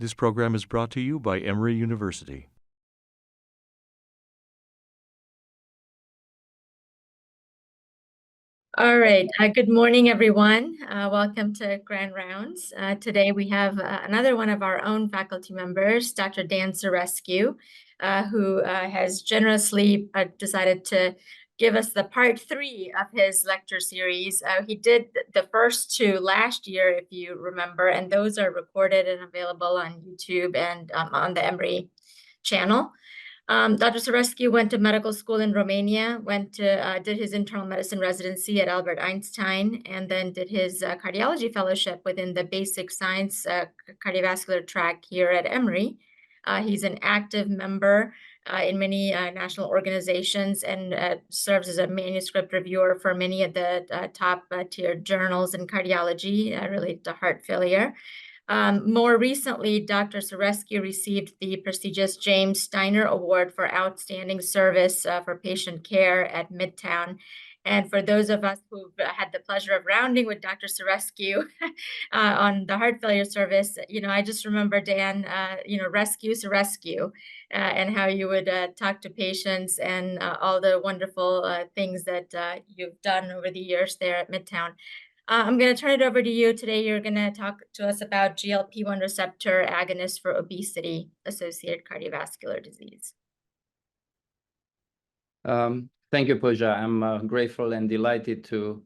This program is brought to you by Emory University. All right. Good morning, everyone. Welcome to Grand Rounds. Today we have another one of our own faculty members, Dr. Dan Sorescu, who has generously decided to give us the part 3 of his lecture series. He did the first 2 last year, if you remember, and those are recorded and available on YouTube and on the Emory channel. Dr. Sorescu went to medical school in Romania, did his internal medicine residency at Albert Einstein, and then did his cardiology fellowship within the basic science cardiovascular track here at Emory. He's an active member in many national organizations and serves as a manuscript reviewer for many of the top tier journals in cardiology related to heart failure. More recently, Dr. Sorescu received the prestigious James Steiner Award for Outstanding Service for Patient Care at Midtown. And for those of us who've had the pleasure of rounding with Dr. Sorescu on the heart failure service, I just remember, Dan, rescue Sorescu, and how you would talk to patients and all the wonderful things that you've done over the years there at Midtown. I'm going to turn it over to you. Today, you're going to talk to us about GLP-1 receptor agonists for obesity-associated cardiovascular disease. Thank you, Pooja. I'm grateful and delighted to,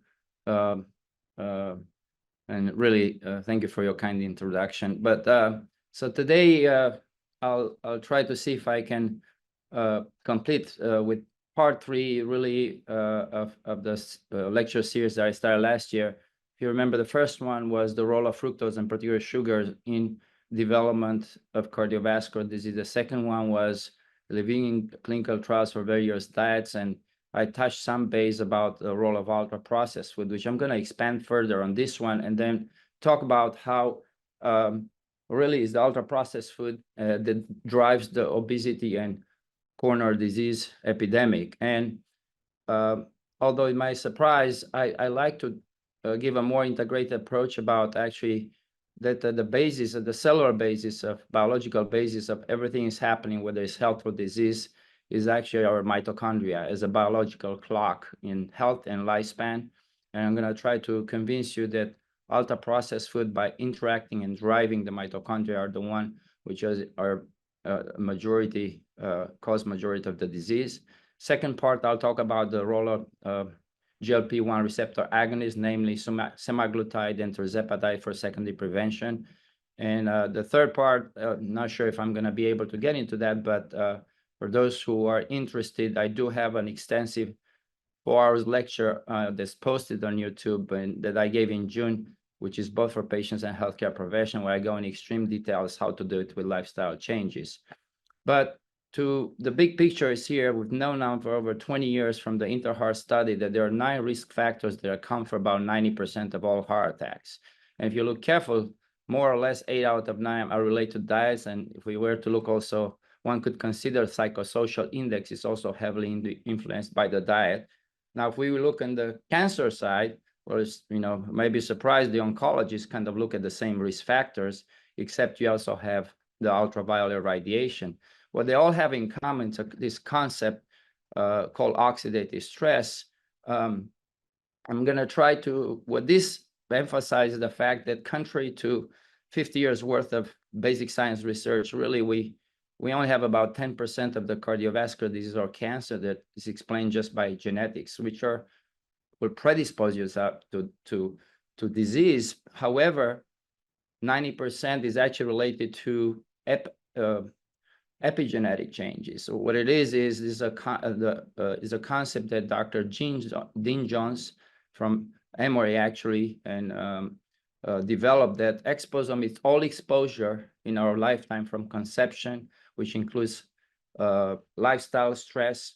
and really thank you for your kind introduction. But so today, I'll try to see if I can complete with part 3, really, of this lecture series that I started last year. If you remember, the first one was the role of fructose and particular sugars in development of cardiovascular disease. The second one was living clinical trials for various diets, and I touched some base about the role of ultra-processed food, which I'm going to expand further on this one, and then talk about how really is the ultra-processed food that drives the obesity and coronary disease epidemic. And although it might surprise, I like to give a more integrated approach about actually that the basis of the cellular basis of biological basis of everything is happening, whether it's health or disease, is actually our mitochondria as a biological clock in health and lifespan. And I'm going to try to convince you that ultra-processed food, by interacting and driving the mitochondria, are the one which are majority cause majority of the disease. Second part, I'll talk about the role of GLP1 receptor agonists, namely semaglutide and tirzepatide, for secondary prevention. And the third part, not sure if I'm going to be able to get into that, but for those who are interested, I do have an extensive 4-hour lecture that's posted on YouTube and that I gave in June, which is both for patients and healthcare professionals, where I go in extreme details how to do it with lifestyle changes. But to the big picture is here. We've known now for over 20 years from the InterHeart study that there are 9 risk factors that account for about 90% of all heart attacks. And if you look careful, more or less 8 out of 9 are related to diets. And if we were to look also, one could consider psychosocial index is also heavily influenced by the diet. Now, if we look on the cancer side, well, maybe surprised the oncologists kind of look at the same risk factors, except you also have the ultraviolet radiation. What they all have in common is this concept called oxidative stress. I'm going to try to, what this emphasizes the fact that contrary to 50 years worth of basic science research, really we only have about 10% of the cardiovascular disease or cancer that is explained just by genetics, which will predispose you to disease. However, 90% is actually related to epigenetic changes. So what it is a concept that Dr. Dean Jones from Emory actually developed, that exposome is all exposure in our lifetime from conception, which includes lifestyle stress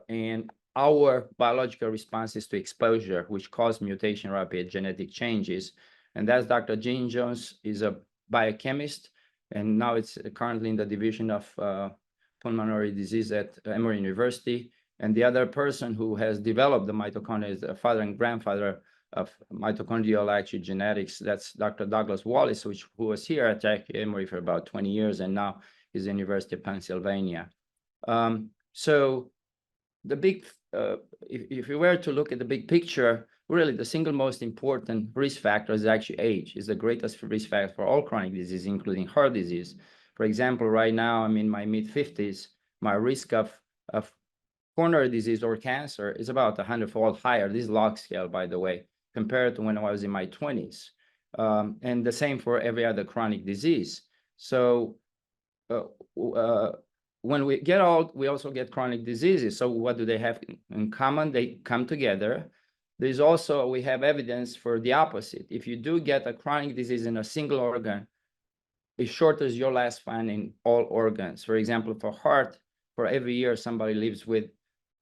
and our biological responses to exposure, which cause mutation rapid genetic changes. And that's Dr. Dean Jones is a biochemist, and now it's currently in the division of pulmonary disease at Emory University. And the other person who has developed the mitochondria is the father and grandfather mitochondrial actually genetics. That's Dr. Douglas Wallace, who was here at Emory for about 20 years, and now is University of Pennsylvania. So the big, if you were to look at the big picture, really the single most important risk factor is actually age. Is the greatest risk factor for all chronic disease, including heart disease. For example, right now I'm in my mid-50s. My risk of coronary disease or cancer is about 100-fold higher. This is log scale, by the way, compared to when I was in my 20s. And the same for every other chronic disease. So when we get old, we also get chronic diseases. So what do they have in common? They come together. There's also, we have evidence for the opposite. If you do get a chronic disease in a single organ, it shortens your lifespan in all organs. For example, for heart, for every year somebody lives with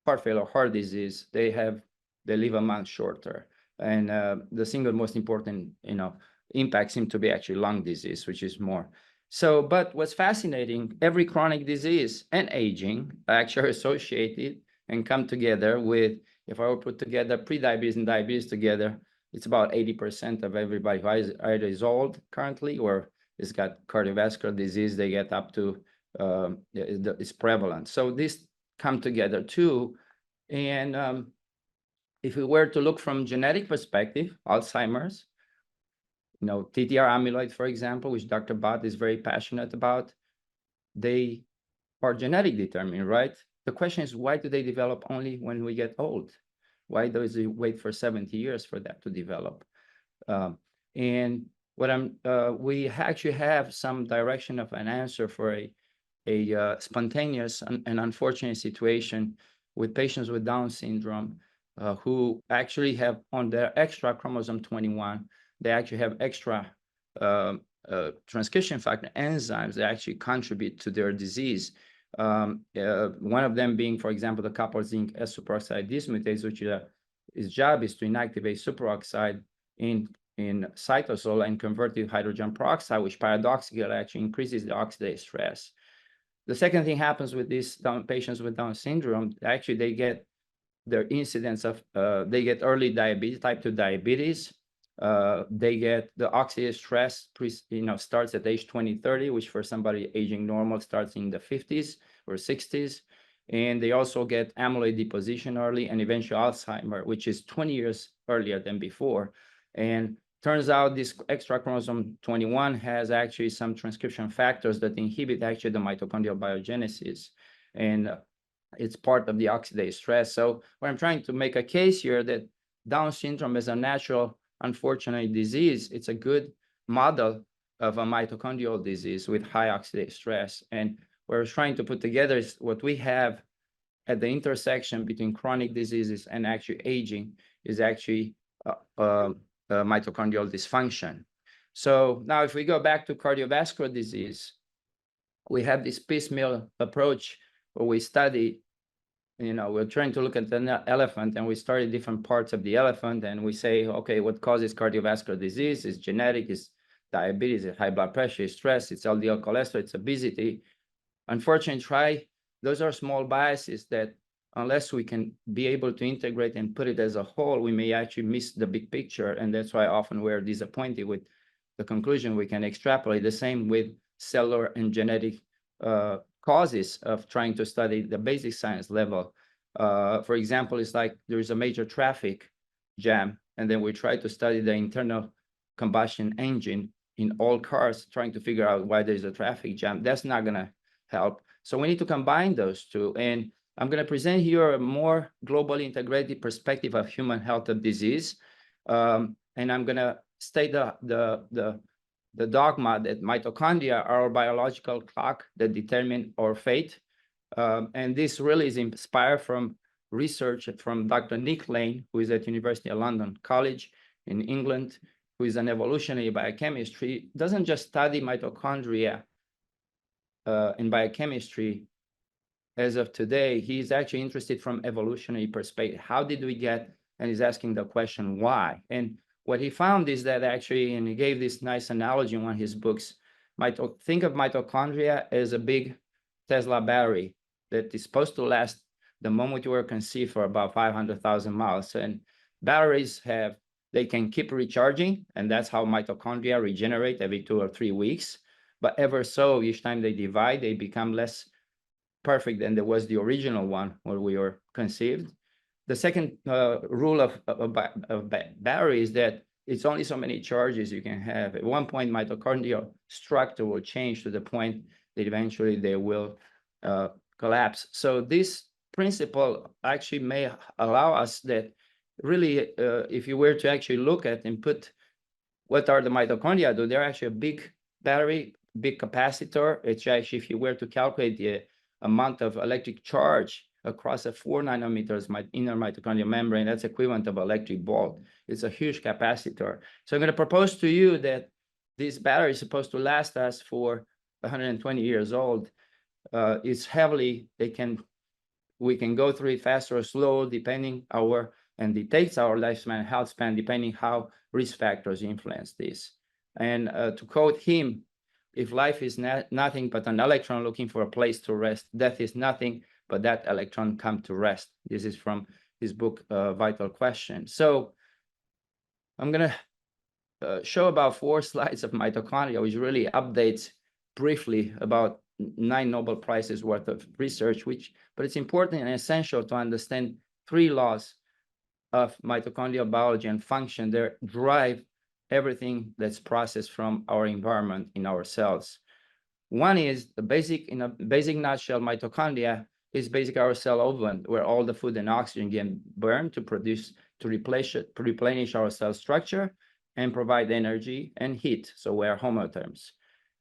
heart failure, heart disease, they live a month shorter. And the single most important, impact seems to be actually lung disease, which is more. So, but what's fascinating, every chronic disease and aging are actually associated and come together with, if I were to put together pre-diabetes and diabetes together, it's about 80% of everybody who either is old currently or has got cardiovascular disease, they get up to, it's prevalent. So this come together too. And if we were to look from genetic perspective, Alzheimer's, TTR amyloid, for example, which Dr. Bhatt is very passionate about, they are genetic determined, right? The question is, why do they develop only when we get old? Why does it wait for 70 years for that to develop? And what we actually have some direction of an answer for a spontaneous and unfortunate situation with patients with Down syndrome who actually have on their extra chromosome 21, they actually have extra transcription factor enzymes that actually contribute to their disease. One of them being, for example, the copper zinc S superoxide dismutase, which its job is to inactivate superoxide in cytosol and convert it to hydrogen peroxide, which paradoxically actually increases the oxidative stress. The second thing happens with these patients with Down syndrome, actually they get their incidence of, they get early diabetes, type 2 diabetes. They get the oxidative stress, starts at age 20, 30, which for somebody aging normal starts in the 50s or 60s. And they also get amyloid deposition early and eventually Alzheimer, which is 20 years earlier than before. And turns out this extra chromosome 21 has actually some transcription factors that inhibit actually the mitochondrial biogenesis. And it's part of the oxidative stress. So what I'm trying to make a case here that Down syndrome is a natural, unfortunate disease. It's a good model of a mitochondrial disease with high oxidative stress. And what we're trying to put together is what we have at the intersection between chronic diseases and actually aging is actually mitochondrial dysfunction. So now if we go back to cardiovascular disease, we have this piecemeal approach where we study, we're trying to look at the elephant and we study different parts of the elephant and we say, okay, what causes cardiovascular disease? Is genetic, is diabetes, is high blood pressure, is stress, it's LDL cholesterol, it's obesity. Unfortunately, those are small biases that unless we can be able to integrate and put it as a whole, we may actually miss the big picture. And that's why often we're disappointed with the conclusion we can extrapolate. The same with cellular and genetic causes of trying to study the basic science level. For example, it's like there's a major traffic jam, and then we try to study the internal combustion engine in all cars, trying to figure out why there's a traffic jam. That's not going to help. So we need to combine those two. And I'm going to present here a more globally integrated perspective of human health of disease. And I'm going to state the dogma that mitochondria are our biological clock that determine our fate. And this really is inspired from research from Dr. Nick Lane, who is at University of London College in England, who is an evolutionary biochemistry, doesn't just study mitochondria in biochemistry as of today. He's actually interested from evolutionary perspective. How did we get, and he's asking the question, why? And what he found is that actually, and he gave this nice analogy in one of his books, think of mitochondria as a big Tesla battery that is supposed to last the moment you were conceived for about 500,000 miles. And batteries have they can keep recharging, and that's how mitochondria regenerate every 2 or 3 weeks. But ever so, each time they divide, they become less perfect than there was the original one when we were conceived. The second rule of battery is that it's only so many charges you can have. At one point, mitochondrial structure will change to the point that eventually they will collapse. So this principle actually may allow us that really, if you were to actually look at and put what are the mitochondria do, they're actually a big battery, big capacitor. It's actually, if you were to calculate the amount of electric charge across a 4 nanometers inner mitochondrial membrane, that's equivalent of electric volt. It's a huge capacitor. So I'm going to propose to you that this battery is supposed to last us for 120 years old. It's heavily, we can go through it fast or slow, depending and it takes our lifespan, health span, depending how risk factors influence this. And to quote him, if life is nothing but an electron looking for a place to rest, death is nothing but that electron come to rest. This is from his book, Vital Question. So I'm going to show about 4 slides of mitochondria, which really updates briefly about 9 Nobel Prizes worth of research, but it's important and essential to understand 3 laws of mitochondrial biology and function that drive everything that's processed from our environment in our cells. One is in a basic nutshell, mitochondria is basically our cell oven, where all the food and oxygen get burned to replenish our cell structure and provide energy and heat. So we're homotherms.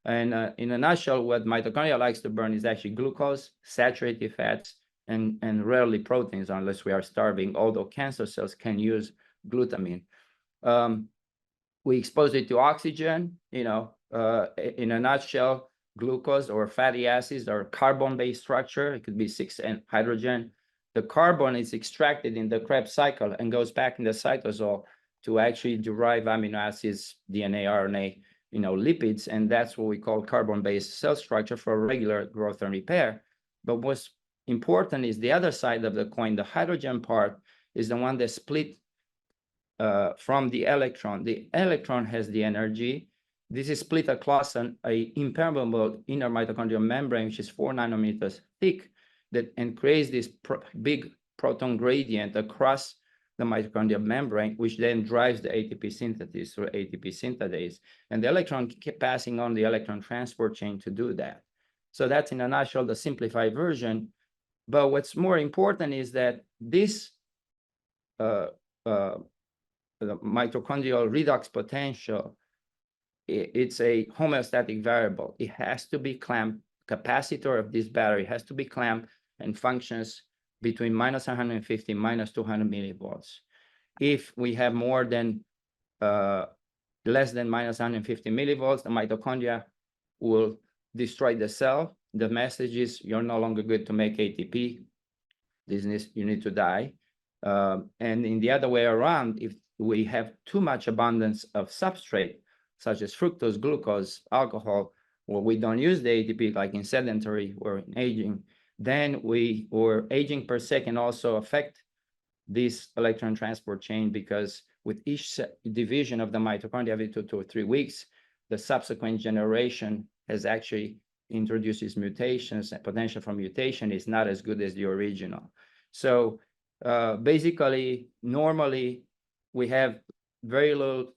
And in a nutshell, what mitochondria likes to burn is actually glucose, saturated fats, and rarely proteins, unless we are starving, although cancer cells can use glutamine. We expose it to oxygen, in a nutshell, glucose or fatty acids are carbon-based structure. It could be 6 and hydrogen. The carbon is extracted in the Krebs cycle and goes back in the cytosol to actually derive amino acids, DNA, RNA, lipids, and that's what we call carbon-based cell structure for regular growth and repair. But what's important is the other side of the coin. The hydrogen part is the one that split from the electron. The electron has the energy. This is split across an impermeable inner mitochondrial membrane, which is 4 nanometers thick, and creates this big proton gradient across the mitochondrial membrane, which then drives the ATP synthesis through ATP synthetase. And the electron keep passing on the electron transport chain to do that. So that's in a nutshell the simplified version. But what's more important is that this the mitochondrial redox potential, it's a homeostatic variable. It has to be clamped. Capacitor of this battery has to be clamped and functions between minus 150 and minus 200 millivolts. If we have more than less than minus 150 millivolts, the mitochondria will destroy the cell. The message is you're no longer good to make ATP. You need to die. And in the other way around, if we have too much abundance of substrate, such as fructose, glucose, alcohol, or we don't use the ATP, like in sedentary or in aging, then aging per se can also affect this electron transport chain, because with each division of the mitochondria every 2 or 3 weeks, the subsequent generation has actually introduces mutations, and potential for mutation is not as good as the original. So basically, normally we have very little,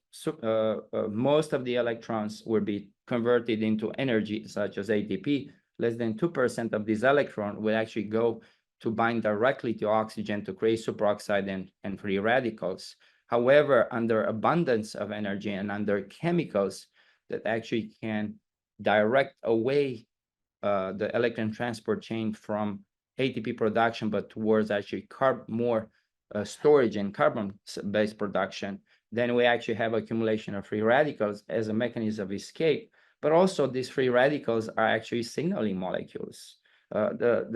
most of the electrons will be converted into energy, such as ATP. Less than 2% of this electron will actually go to bind directly to oxygen to create superoxide and free radicals. However, under abundance of energy and under chemicals that actually can direct away the electron transport chain from ATP production, but towards actually more storage and carbon-based production, then we actually have accumulation of free radicals as a mechanism of escape. But also these free radicals are actually signaling molecules. The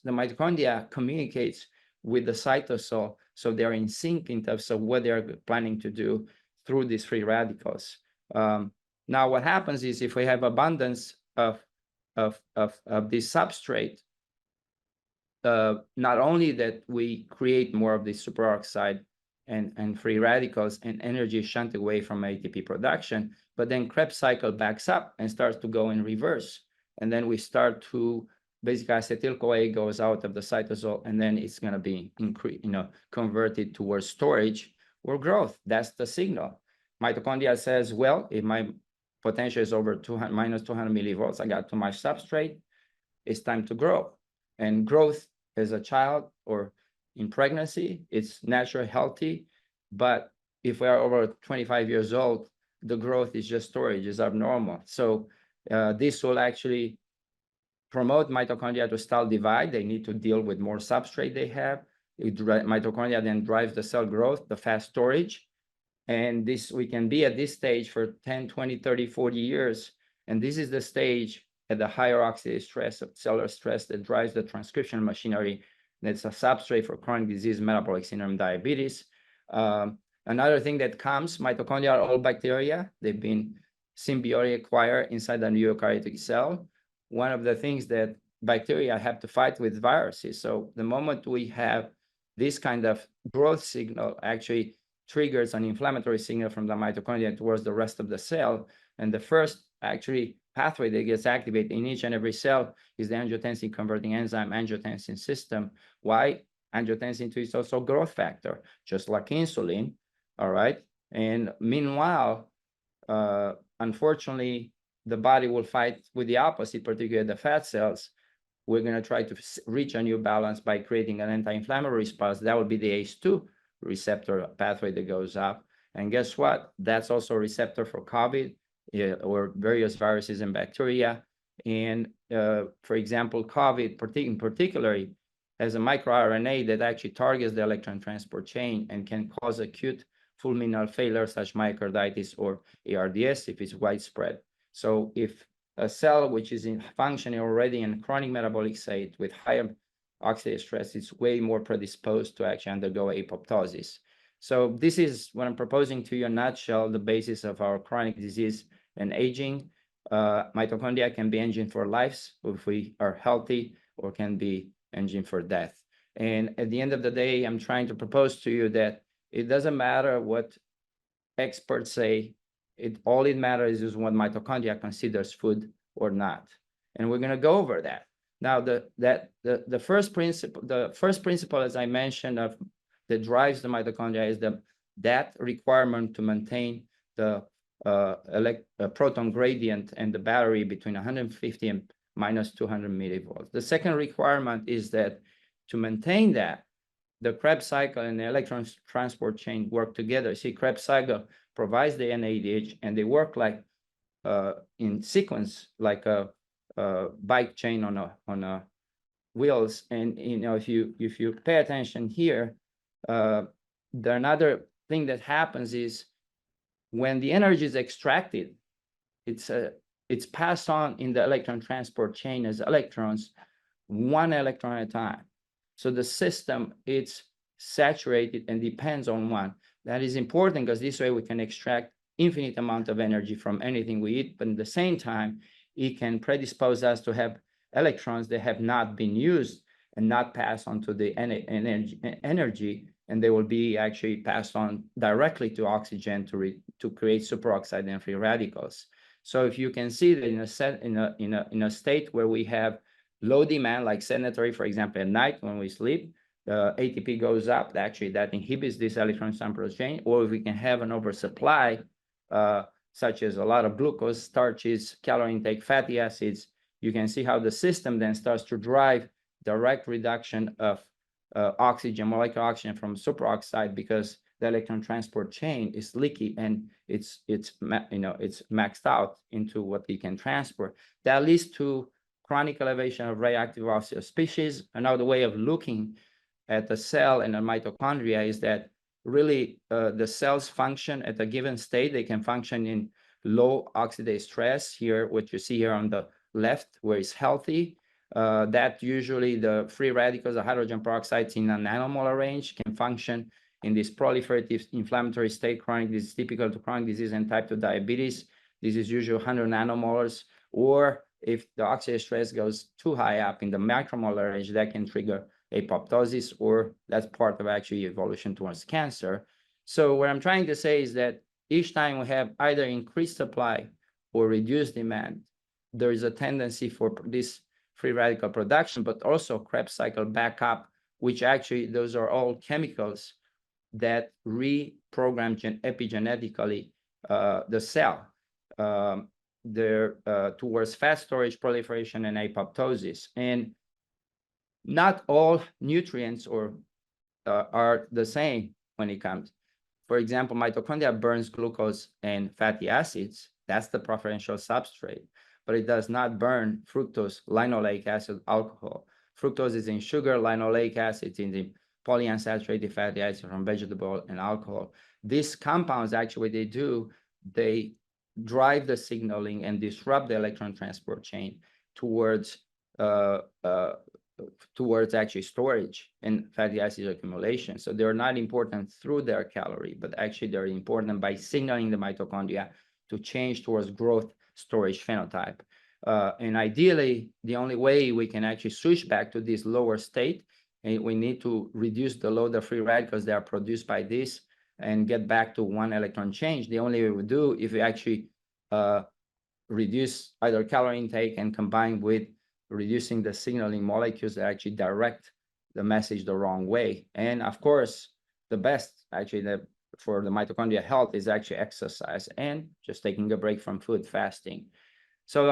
mitochondria communicates with the cytosol, so they're in sync in terms of what they're planning to do through these free radicals. Now, what happens is if we have abundance of this substrate, not only that we create more of this superoxide and free radicals, and energy is shunted away from ATP production. But then Krebs cycle backs up and starts to go in reverse. And then we start to basically acetyl-CoA goes out of the cytosol, and then it's going to be converted towards storage or growth. That's the signal. Mitochondria says, well, if my potential is over minus 200 millivolts, I got too much substrate, it's time to grow. And growth as a child or in pregnancy, it's natural, healthy. But if we are over 25 years old, the growth is just storage, is abnormal. So this will actually promote mitochondria to stall divide. They need to deal with more substrate they have. Mitochondria then drives the cell growth, the fast storage. And this, we can be at this stage for 10, 20, 30, 40 years. And this is the stage at the higher oxidative stress, cellular stress, that drives the transcription machinery. That's a substrate for chronic disease, metabolic syndrome, diabetes. Another thing that comes, mitochondria are all bacteria. They've been symbiotically acquired inside the eukaryotic cell. One of the things that bacteria have to fight with viruses. So the moment we have this kind of growth signal, actually triggers an inflammatory signal from the mitochondria towards the rest of the cell. And the first actually pathway that gets activated in each and every cell is the angiotensin converting enzyme, angiotensin system. Why? Angiotensin 2 is also a growth factor, just like insulin. All right. And meanwhile, unfortunately, the body will fight with the opposite, particularly the fat cells. We're going to try to reach a new balance by creating an anti-inflammatory response. That would be the ACE2 receptor pathway that goes up. And guess what? That's also a receptor for COVID or various viruses and bacteria. And for example, COVID in particular has a microRNA that actually targets the electron transport chain and can cause acute fulminal failure such myocarditis or ARDS if it's widespread. So if a cell which is functioning already in chronic metabolic state with higher oxidative stress, is way more predisposed to actually undergo apoptosis. So this is what I'm proposing to you in a nutshell, the basis of our chronic disease and aging. Mitochondria can be engine for lives if we are healthy, or can be engine for death. And at the end of the day, I'm trying to propose to you that it doesn't matter what experts say. All it matters is what mitochondria considers food or not. And we're going to go over that. Now, the first principle, as I mentioned, that drives the mitochondria is that requirement to maintain the proton gradient and the battery between 150 and minus 200 millivolts. The second requirement is that to maintain that, the Krebs cycle and the electron transport chain work together. See, Krebs cycle provides the NADH, and they work like in sequence, like a bike chain on a wheels. And if you pay attention here, another thing that happens is when the energy is extracted, it's passed on in the electron transport chain as electrons, one electron at a time. So the system, it's saturated and depends on one. That is important because this way we can extract infinite amount of energy from anything we eat, but at the same time, it can predispose us to have electrons that have not been used and not pass on to the energy, and they will be actually passed on directly to oxygen to create superoxide and free radicals. So if you can see that in a state where we have low demand, like sedentary, for example, at night when we sleep, the ATP goes up. Actually, that inhibits this electron transport chain. Or if we can have an oversupply, such as a lot of glucose, starches, calorie intake, fatty acids, you can see how the system then starts to drive direct reduction of oxygen, molecular oxygen from superoxide, because the electron transport chain is leaky and it's maxed out into what we can transport. That leads to chronic elevation of radioactive oxygen species. Another way of looking at the cell and the mitochondria is that really the cells function at a given state. They can function in low oxidative stress. Here, what you see here on the left, where it's healthy, that usually the free radicals, the hydrogen peroxides in a nanomolar range, can function in this proliferative inflammatory state. Chronic disease, typical to chronic disease and type 2 diabetes. This is usually 100 nanomolars. Or if the oxidative stress goes too high up in the macromolar range, that can trigger apoptosis, or that's part of actually evolution towards cancer. So what I'm trying to say is that each time we have either increased supply or reduced demand, there is a tendency for this free radical production, but also Krebs cycle backup, which actually those are all chemicals that reprogram epigenetically the cell towards fat storage, proliferation, and apoptosis. And not all nutrients are the same when it comes. For example, mitochondria burns glucose and fatty acids. That's the preferential substrate, but it does not burn fructose, linoleic acid, alcohol. Fructose is in sugar, linoleic acid is in the polyunsaturated fatty acids from vegetable and alcohol. These compounds, actually, what they do, they drive the signaling and disrupt the electron transport chain towards actually storage and fatty acid accumulation. So they're not important through their calorie, but actually they're important by signaling the mitochondria to change towards growth storage phenotype. And ideally, the only way we can actually switch back to this lower state, and we need to reduce the load of free radicals that are produced by this and get back to one electron change. The only way we do if we actually reduce either calorie intake and combine with reducing the signaling molecules that actually direct the message the wrong way. And of course, the best actually for the mitochondria health is actually exercise and just taking a break from food, fasting. So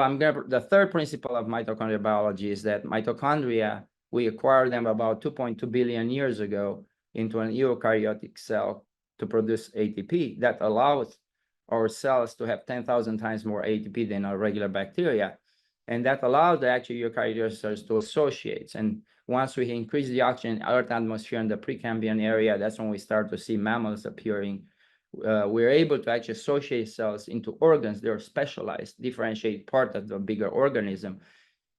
the third principle of mitochondrial biology is that mitochondria, we acquired them about 2.2 billion years ago into an eukaryotic cell to produce ATP that allows our cells to have 10,000 times more ATP than our regular bacteria. And that allows the actual eukaryotic cells to associate. And once we increase the oxygen in Earth atmosphere in the Precambrian area, that's when we start to see mammals appearing. We're able to actually associate cells into organs. They're specialized, differentiate part of the bigger organism.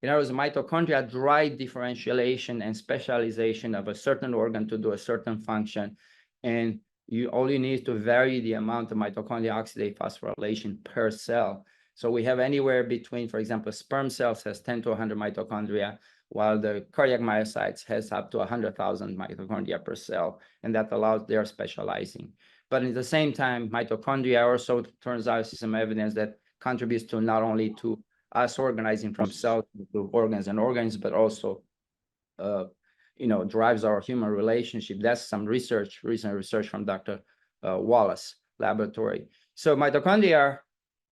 In other words, mitochondria drive differentiation and specialization of a certain organ to do a certain function. And all you need to vary the amount of mitochondrial oxidase phosphorylation per cell. So we have anywhere between, for example, sperm cells has 10 to 100 mitochondria, while the cardiac myocytes has up to 100,000 mitochondria per cell, and that allows their specializing. But at the same time, mitochondria also turns out some evidence that contributes to not only to us organizing from cells to organs and organs, but also drives our human relationship. That's some recent research from Dr. Wallace laboratory. So mitochondria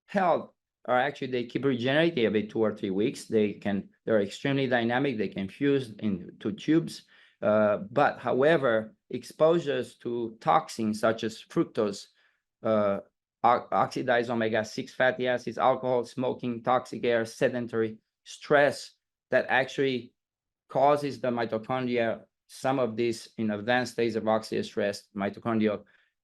health are actually, they keep regenerating every 2 or 3 weeks. They're extremely dynamic. They can fuse into tubes. But however, exposures to toxins such as fructose, oxidized omega-6 fatty acids, alcohol, smoking, toxic air, sedentary stress that actually causes the mitochondria, some of these in advanced stages of oxidative stress, mitochondrial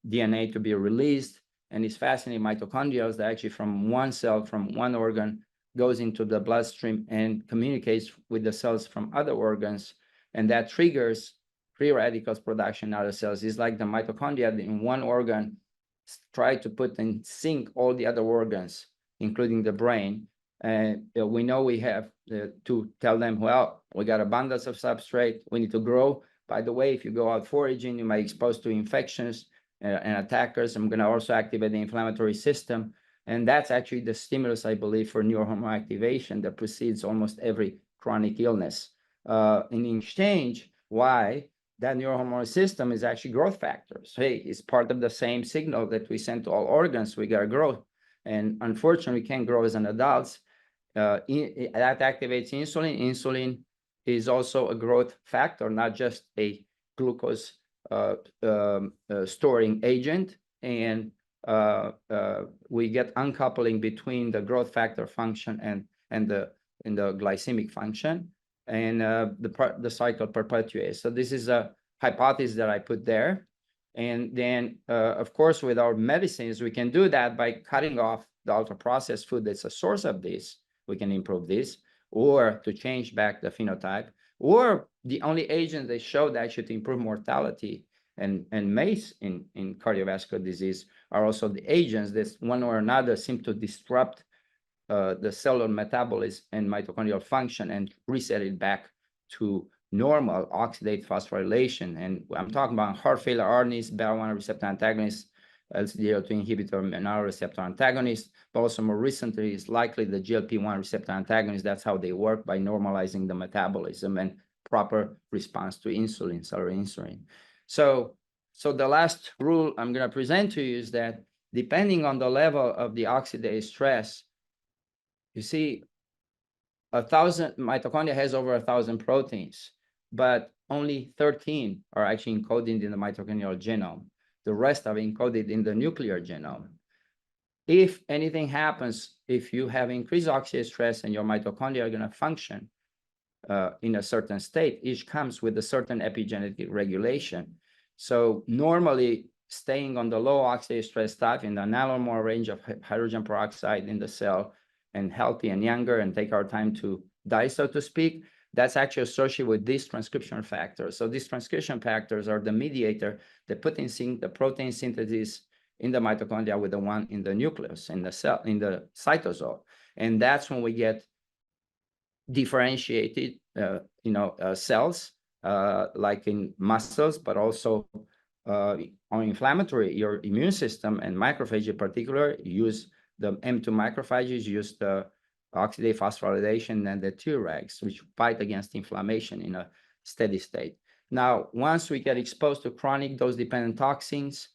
DNA to be released. And it's fascinating, mitochondria is actually from one cell, from one organ, goes into the bloodstream and communicates with the cells from other organs. And that triggers free radicals production in other cells. It's like the mitochondria in one organ try to put in sync all the other organs, including the brain. And we know we have to tell them, well, we got abundance of substrate, we need to grow. By the way, if you go out foraging, you might be exposed to infections and attackers. I'm going to also activate the inflammatory system. And that's actually the stimulus, I believe, for neurohormone activation that precedes almost every chronic illness. In exchange, why? That neurohormonal system is actually growth factors. Hey, it's part of the same signal that we send to all organs. We got to grow. And unfortunately, we can't grow as an adult. That activates insulin. Insulin is also a growth factor, not just a glucose storing agent. And we get uncoupling between the growth factor function and the glycemic function. And the cycle perpetuates. So this is a hypothesis that I put there. And then, of course, with our medicines, we can do that by cutting off the ultra-processed food that's a source of this. We can improve this, or to change back the phenotype, or the only agent they showed actually to improve mortality and MACE in cardiovascular disease are also the agents that one or another seem to disrupt the cellular metabolism and mitochondrial function and reset it back to normal oxidate phosphorylation. And I'm talking about heart failure agonists, beta-1 receptor antagonists, SGLT2 inhibitor, mineral receptor antagonist, but also more recently is likely the GLP1 receptor antagonist. That's how they work, by normalizing the metabolism and proper response to insulin, cellular insulin. So the last rule I'm going to present to you is that depending on the level of the oxidative stress, you see, 1,000 mitochondria has over 1,000 proteins, but only 13 are actually encoded in the mitochondrial genome. The rest are encoded in the nuclear genome. If anything happens, if you have increased oxidative stress and your mitochondria are going to function in a certain state, each comes with a certain epigenetic regulation. So normally, staying on the low oxidative stress type in the nanomolar range of hydrogen peroxide in the cell, and healthy and younger and take our time to die, so to speak, that's actually associated with these transcription factors. So these transcription factors are the mediator that put in sync the protein synthesis in the mitochondria with the one in the nucleus, in the cell, in the cytosol. And that's when we get differentiated, cells, like in muscles, but also on inflammatory, your immune system and macrophage in particular use the M2 macrophages, use the oxidative phosphorylation and the Tregs, which fight against inflammation in a steady state. Now, once we get exposed to chronic dose-dependent toxins,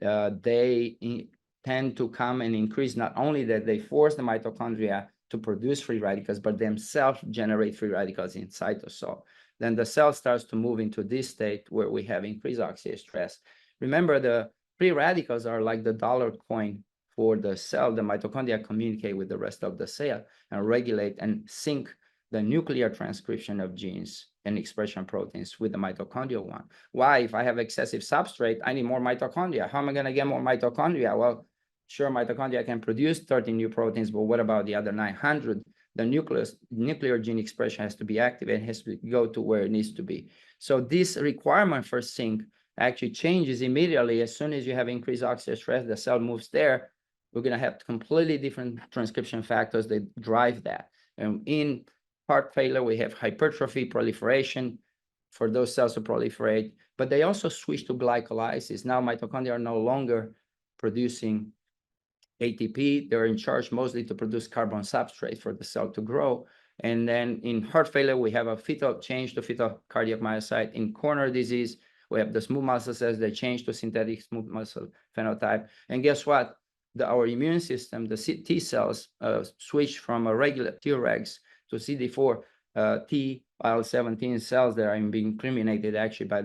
they tend to come and increase, not only that they force the mitochondria to produce free radicals, but themselves generate free radicals in cytosol. Then the cell starts to move into this state where we have increased oxidative stress. Remember, the free radicals are like the dollar coin for the cell. The mitochondria communicate with the rest of the cell and regulate and sync the nuclear transcription of genes and expression proteins with the mitochondrial one. Why? If I have excessive substrate, I need more mitochondria. How am I going to get more mitochondria? Well, sure, mitochondria can produce 30 new proteins, but what about the other 900? The nuclear gene expression has to be activated, has to go to where it needs to be. So this requirement for sync actually changes immediately. As soon as you have increased oxidative stress, the cell moves there. We're going to have completely different transcription factors that drive that. And in heart failure, we have hypertrophy, proliferation for those cells to proliferate, but they also switch to glycolysis. Now mitochondria are no longer producing ATP. They're in charge mostly to produce carbon substrate for the cell to grow. And then in heart failure, we have a fetal change to fetal cardiac myocyte. In coronary disease, we have the smooth muscle cells that change to synthetic smooth muscle phenotype. And guess what? Our immune system, the T cells, switch from a regular Tregs to CD4 T IL-17 cells that are being incriminated actually by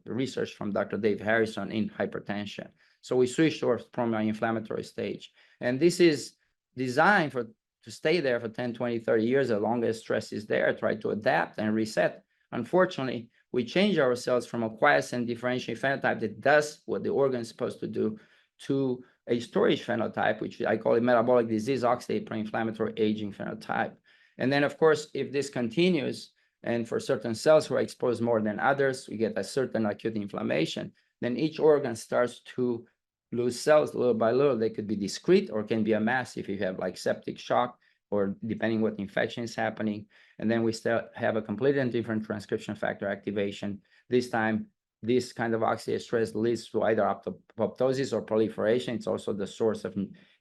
research from Dr. Dave Harrison in hypertension. So we switch from an inflammatory stage. And this is designed to stay there for 10, 20, 30 years, as long as stress is there, try to adapt and reset. Unfortunately, we change our cells from a quiescent differentiated phenotype that does what the organ is supposed to do to a storage phenotype, which I call it metabolic disease, oxidative pro-inflammatory aging phenotype. And then, of course, if this continues, and for certain cells who are exposed more than others, we get a certain acute inflammation, then each organ starts to lose cells little by little. They could be discrete or can be a mass if you have like septic shock or depending what infection is happening. And then we still have a completely different transcription factor activation. This time, this kind of oxidative stress leads to either apoptosis or proliferation. It's also the source of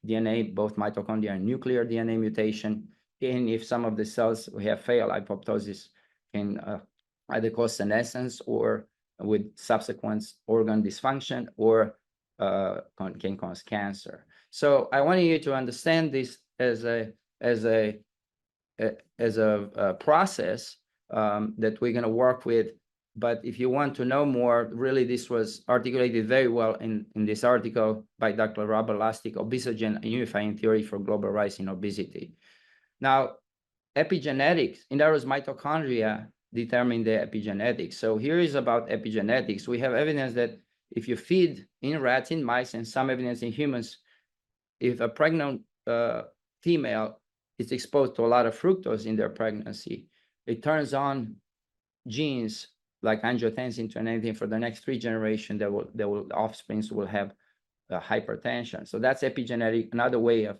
DNA, both mitochondrial and nuclear DNA mutation. And if some of the cells we have failed, apoptosis can either cause senescence or with subsequent organ dysfunction or can cause cancer. So I want you to understand this as a process that we're going to work with. But if you want to know more, really, this was articulated very well in this article by Dr. Robert Lustig, Obesogen, a Unifying Theory for Global Rise in Obesity. Now, epigenetics, in other words, mitochondria determine the epigenetics. So here is about epigenetics. We have evidence that if you feed in rats, in mice, and some evidence in humans, if a pregnant female is exposed to a lot of fructose in their pregnancy, it turns on genes like angiotensin to anything for the next 3 generations offsprings will have hypertension. So that's epigenetic, another way of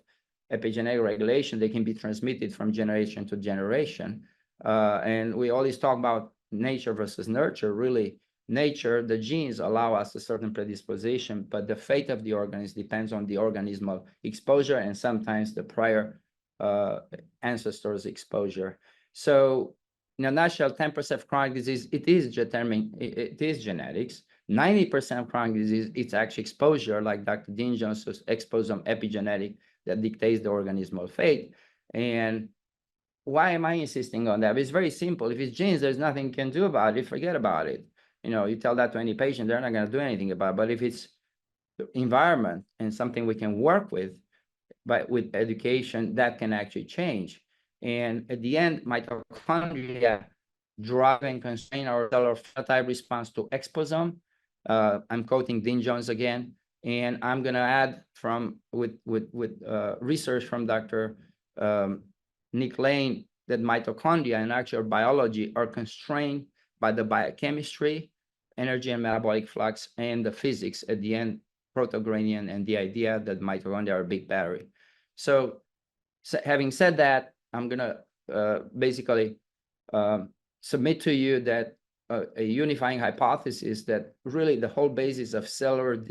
epigenetic regulation. They can be transmitted from generation to generation. And we always talk about nature versus nurture. Really, nature, the genes allow us a certain predisposition, but the fate of the organism depends on the organismal exposure and sometimes the prior ancestors' exposure. So in a nutshell, 10% of chronic disease, it is determined, it is genetics. 90% of chronic disease, it's actually exposure, like Dr. Dean Jones' exposome epigenetic that dictates the organismal fate. And why am I insisting on that? It's very simple. If it's genes, there's nothing you can do about it. Forget about it. You know, you tell that to any patient, they're not going to do anything about it. But if it's the environment and something we can work with, but with education, that can actually change. And at the end, mitochondria drive and constrain our cellular phenotype response to exposome. I'm quoting Dean Jones again, and I'm going to add from with research from Dr. Nick Lane that mitochondria and actual biology are constrained by the biochemistry, energy and metabolic flux, and the physics at the end, protogradient, and the idea that mitochondria are a big battery. So having said that, I'm going to basically submit to you that a unifying hypothesis that really the whole basis of cellular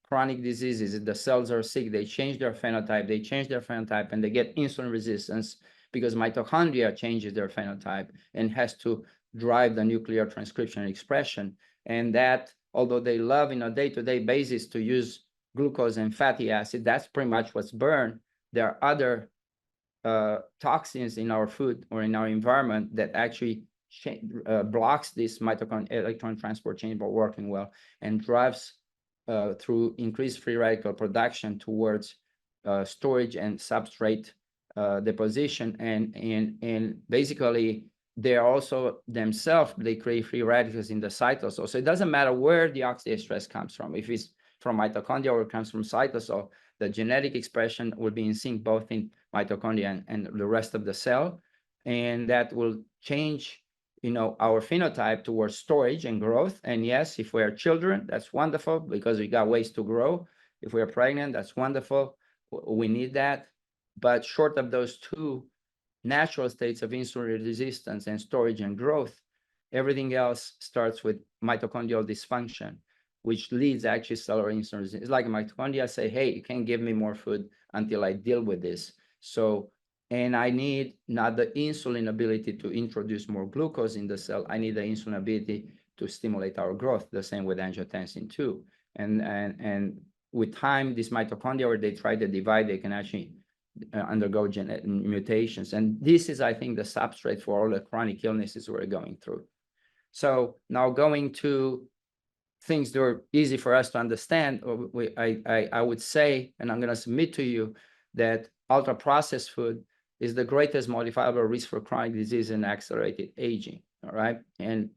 chronic diseases is the cells are sick, they change their phenotype, and they get insulin resistance because mitochondria changes their phenotype and has to drive the nuclear transcription and expression. And that, although they love in a day-to-day basis to use glucose and fatty acid, that's pretty much what's burned. There are other toxins in our food or in our environment that actually blocks this mitochondrial electron transport chain by working well and drives through increased free radical production towards storage and substrate deposition. And basically, they're also themselves, they create free radicals in the cytosol. So it doesn't matter where the oxidative stress comes from. If it's from mitochondria or it comes from cytosol, the genetic expression will be in sync both in mitochondria and the rest of the cell. And that will change, you know, our phenotype towards storage and growth. And yes, if we are children, that's wonderful because we got ways to grow. If we are pregnant, that's wonderful. We need that. But short of those two natural states of insulin resistance and storage and growth, everything else starts with mitochondrial dysfunction, which leads actually cellular insulin resistance. It's like mitochondria say, hey, you can't give me more food until I deal with this. So, and I need not the insulin ability to introduce more glucose in the cell. I need the insulin ability to stimulate our growth, the same with angiotensin too. And with time, these mitochondria, where they try to divide, they can actually undergo genetic mutations. And this is, I think, the substrate for all the chronic illnesses we're going through. So now going to things that are easy for us to understand, I would say, and I'm going to submit to you that ultra-processed food is the greatest modifiable risk for chronic disease and accelerated aging, all right? And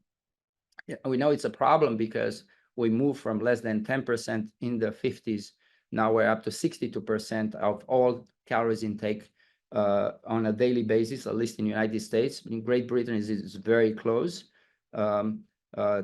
we know it's a problem because we moved from less than 10% in the 50s. Now we're up to 62% of all calories intake on a daily basis, at least in the United States. In Great Britain, it's very close.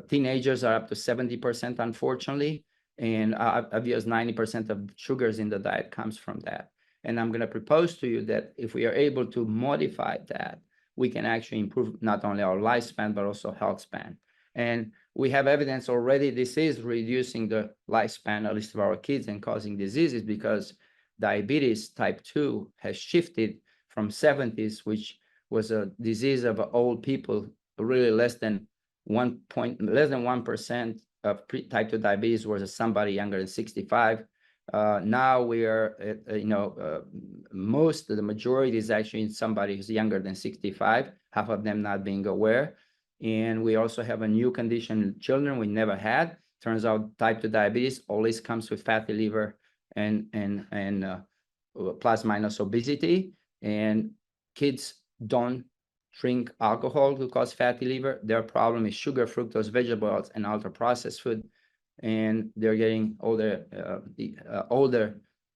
Teenagers are up to 70%, unfortunately, and obviously 90% of sugars in the diet comes from that. And I'm going to propose to you that if we are able to modify that, we can actually improve not only our lifespan, but also health span. And we have evidence already this is reducing the lifespan, at least of our kids, and causing diseases because diabetes type 2 has shifted from 70s, which was a disease of old people, really less than 1% of type 2 diabetes was somebody younger than 65. Now we are, the majority is actually in somebody who's younger than 65, half of them not being aware. And we also have a new condition in children we never had. Turns out type 2 diabetes always comes with fatty liver and plus minus obesity. And kids don't drink alcohol to cause fatty liver. Their problem is sugar, fructose, vegetables, and ultra-processed food. And they're getting older,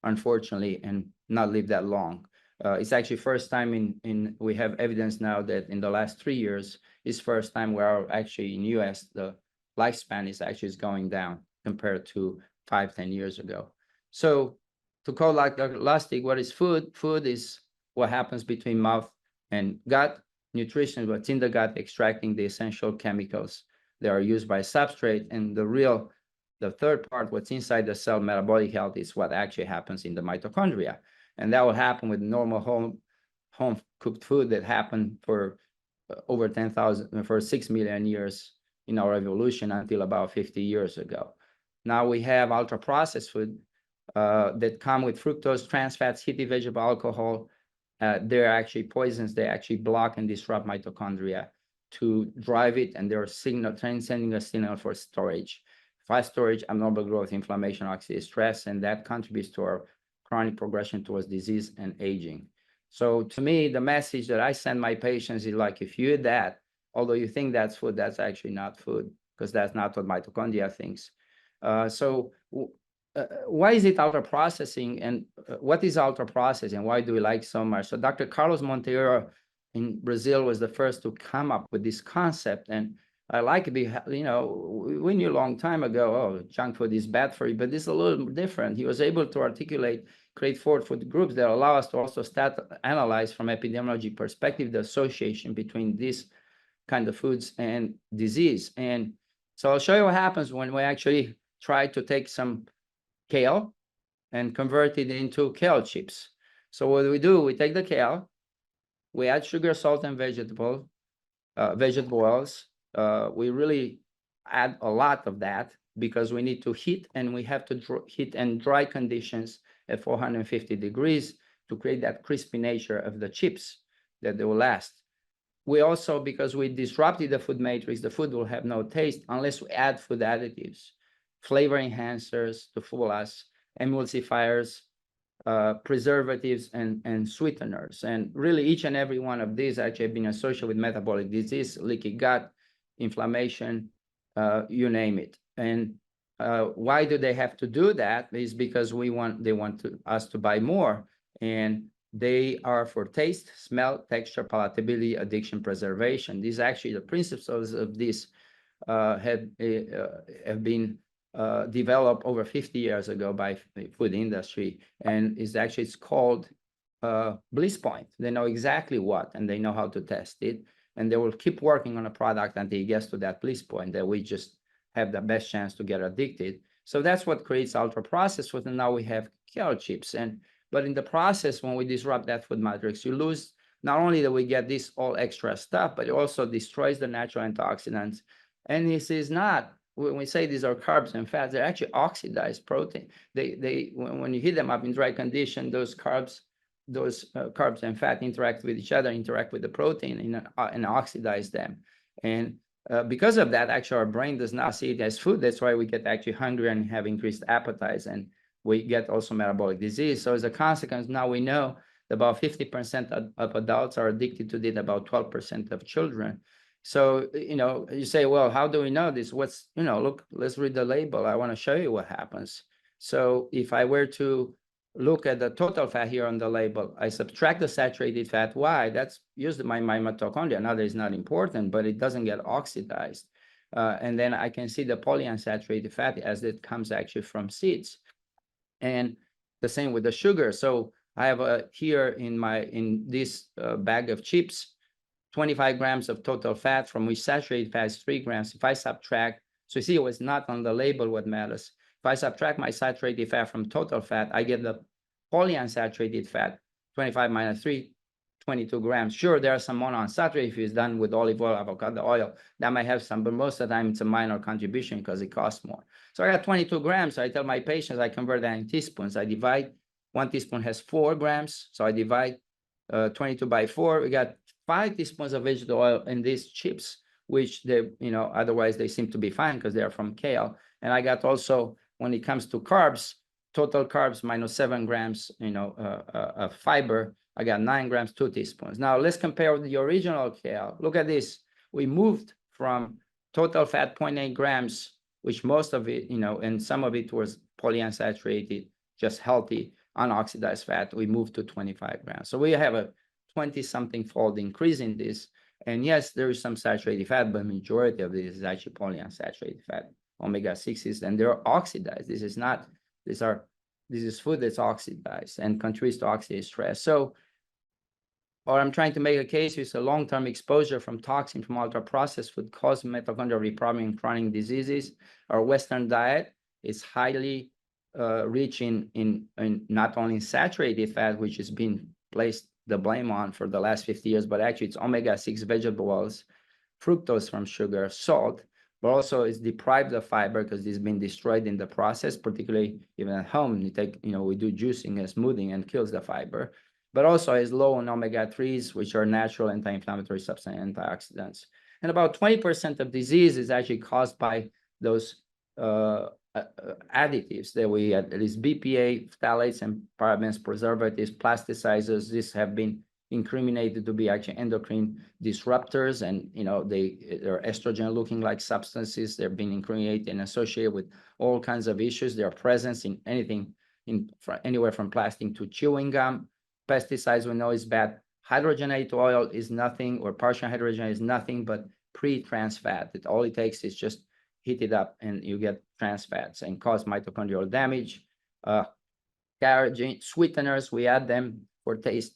unfortunately, and not live that long. It's actually first time we have evidence now that in the last 3 years, it's first time where actually in US, the lifespan is going down compared to 5-10 years ago. So to call like elastic, what is food? Food is what happens between mouth and gut. nutrition, what's in the gut, extracting the essential chemicals that are used by substrate. And the third part, what's inside the cell, metabolic health, is what actually happens in the mitochondria. And that will happen with normal home cooked food that happened for over 10,000, for 6 million years in our evolution until about 50 years ago. Now we have ultra processed food that come with fructose, trans fats, heavy vegetable alcohol. They're actually poisons. They actually block and disrupt mitochondria to drive it, and they're sending a signal for storage. Fast storage, abnormal growth, inflammation, oxidative stress, and that contributes to our chronic progression towards disease and aging. So to me, the message that I send my patients is like, if you eat that, although you think that's food, that's actually not food, because that's not what mitochondria thinks. Why is it ultra processing, and what is ultra processing? Why do we like so much? So Dr. Carlos Monteiro in Brazil was the first to come up with this concept, and I like it. We knew a long time ago, oh, junk food is bad for you, but this is a little different. He was able to create 4 food groups that allow us to also analyze from epidemiology perspective the association between these kind of foods and disease. And so I'll show you what happens when we actually try to take some kale and convert it into kale chips. So what do? We take the kale, we add sugar, salt, and vegetable oils. We really add a lot of that because we need to heat, and we have to heat and dry conditions at 450 degrees to create that crispy nature of the chips that they will last. We also, because we disrupted the food matrix, the food will have no taste unless we add food additives, flavor enhancers to fool us, emulsifiers, preservatives, and sweeteners. And really, each and every one of these actually have been associated with metabolic disease, leaky gut, inflammation, you name it. And why do they have to do that? Is because they want us to buy more, and they are for taste, smell, texture, palatability, addiction, preservation. These actually, the principles of this have been developed over 50 years ago by the food industry, and it's called bliss point. They know exactly what, and they know how to test it, and they will keep working on a product until it gets to that bliss point that we just have the best chance to get addicted. So that's what creates ultra processed food, and now we have kale chips. But in the process, when we disrupt that food matrix, you lose not only that we get this all extra stuff, but it also destroys the natural antioxidants. And this is not, when we say these are carbs and fats, they're actually oxidized protein. When you heat them up in dry condition, those carbs and fat interact with each other, interact with the protein, and oxidize them. And because of that, actually, our brain does not see it as food. That's why we get actually hungry and have increased appetites, and we get also metabolic disease. So as a consequence, now we know that about 50% of adults are addicted to it, about 12% of children. So, you say, well, how do we know this? Look, let's read the label. I want to show you what happens. So if I were to look at the total fat here on the label, I subtract the saturated fat. Why? That's used by my mitochondria. Now that is not important, but it doesn't get oxidized. And then I can see the polyunsaturated fat as it comes actually from seeds. And the same with the sugar. So I have here in this bag of chips, 25 grams of total fat, from which saturated fat is 3 grams. If I subtract, so you see it was not on the label what matters. If I subtract my saturated fat from total fat, I get the polyunsaturated fat, 25 minus 3, 22 grams. Sure, there are some monounsaturated if it's done with olive oil, avocado oil. That might have some, but most of the time it's a minor contribution because it costs more. So I got 22 grams. So I tell my patients, I convert that in teaspoons. I divide, 1 teaspoon has 4 grams. So I divide 22 by 4. We got 5 teaspoons of vegetable oil in these chips, which otherwise they seem to be fine because they are from kale. And I got also, when it comes to carbs, total carbs minus 7 grams, of fiber. I got 9 grams, 2 teaspoons. Now let's compare with the original kale. Look at this. We moved from total fat 0.8 grams, which most of it, and some of it was polyunsaturated, just healthy, unoxidized fat. We moved to 25 grams. So we have a 20-something fold increase in this. And yes, there is some saturated fat, but the majority of this is actually polyunsaturated fat, omega-6s, and they're oxidized. This is food that's oxidized and contributes to oxidative stress. So or I'm trying to make a case with a long-term exposure from toxin from ultra-processed food cause mitochondrial reprogramming in chronic diseases. Our Western diet is highly rich in not only in saturated fat, which has been placed the blame on for the last 50 years, but actually it's omega-6 vegetable oils, fructose from sugar, salt, but also it's deprived of fiber because it's been destroyed in the process, particularly even at home. You take, we do juicing and smoothing and kills the fiber, but also is low in omega-3s, which are natural anti-inflammatory substances, antioxidants. And about 20% of disease is actually caused by those additives that we had. There is BPA, phthalates, and parabens, preservatives, plasticizers. These have been incriminated to be actually endocrine disruptors, and they're estrogen looking like substances. They're being incriminated and associated with all kinds of issues. Their presence in anything, anywhere from plastic to chewing gum. Pesticides we know is bad. Hydrogenated oil is nothing, or partial hydrogen is nothing but pre-trans fat. All it takes is just heat it up and you get trans fats and cause mitochondrial damage. Carrageen, sweeteners, we add them for taste.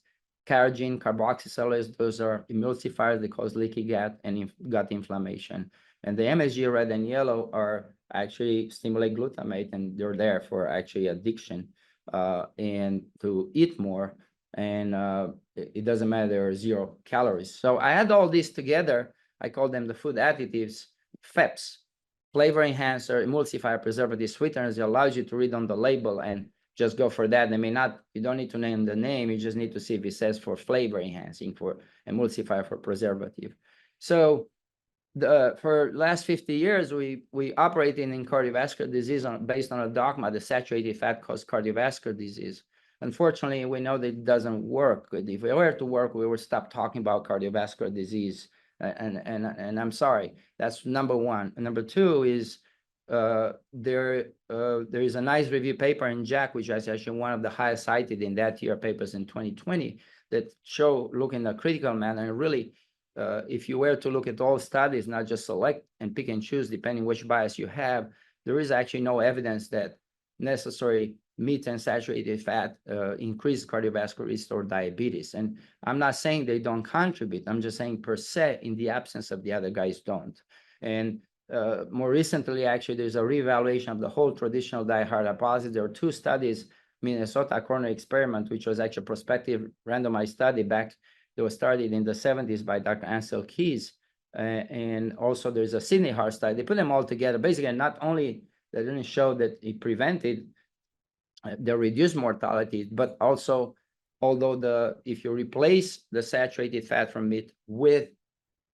Carrageen, carboxycellulose, those are emulsifiers that cause leaky gut and gut inflammation. And the MSG red and yellow are actually stimulate glutamate, and they're there for actually addiction and to eat more. And it doesn't matter, there are 0 calories. So I add all this together. I call them the food additives, FACC, flavor enhancer, emulsifier, preservative, sweeteners. It allows you to read on the label and just go for that. They may not, you don't need to name the name. You just need to see if it says for flavor enhancing, for emulsifier, for preservative. So for last 50 years, we operated in cardiovascular disease based on a dogma that saturated fat causes cardiovascular disease. Unfortunately, we know that it doesn't work. If it were to work, we would stop talking about cardiovascular disease. And I'm sorry, that's number one. And number two is there is a nice review paper in JACC, which is actually one of the highest cited in that year papers in 2020, that show, look in a critical manner, and really, if you were to look at all studies, not just select and pick and choose depending which bias you have, there is actually no evidence that necessary meat and saturated fat increase cardiovascular risk or diabetes. And I'm not saying they don't contribute. I'm just saying per se, in the absence of the other guys, don't. And more recently, actually, there's a reevaluation of the whole traditional diet hypothesis. There are 2 studies, Minnesota coronary experiment, which was actually a prospective randomized study that was started in the 70s by Dr. Ansel Keys. And also there's a Sydney heart study. They put them all together. Basically, not only they didn't show that it prevented the reduced mortality, but also, although if you replace the saturated fat from meat with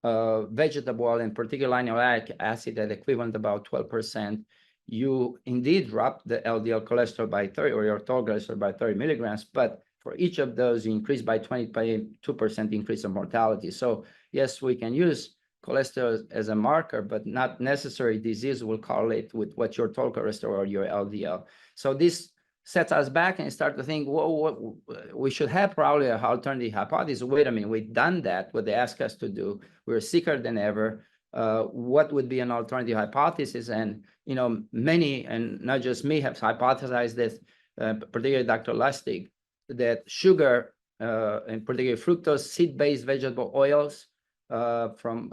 vegetable oil, in particular linoleic acid at equivalent about 12%, you indeed drop the LDL cholesterol by 30, or your total cholesterol by 30 milligrams, but for each of those, you increase by 22% increase of mortality. So yes, we can use cholesterol as a marker, but not necessarily disease will correlate with what your total cholesterol or your LDL. So this sets us back and start to think, whoa, we should have probably an alternative hypothesis. Wait a minute, we've done that, what they ask us to do. We're sicker than ever. What would be an alternative hypothesis? And, many, and not just me, have hypothesized this, particularly Dr. Lustig, that sugar, and particularly fructose, seed-based vegetable oils from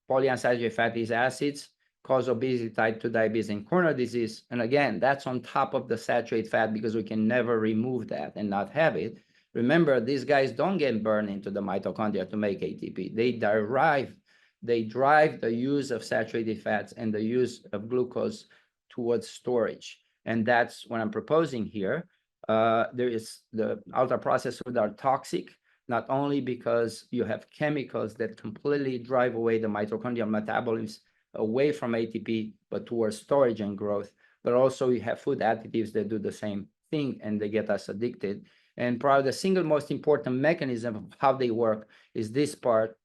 polyunsaturated fatty acids cause obesity, type 2 diabetes, and coronary disease. And again, that's on top of the saturated fat, because we can never remove that and not have it. Remember, these guys don't get burned into the mitochondria to make ATP. They drive the use of saturated fats and the use of glucose towards storage. And that's what I'm proposing here. There is the ultra-processed foods are toxic, not only because you have chemicals that completely drive away the mitochondrial metabolism away from ATP, but towards storage and growth, but also you have food additives that do the same thing, and they get us addicted. And probably the single most important mechanism of how they work is this part,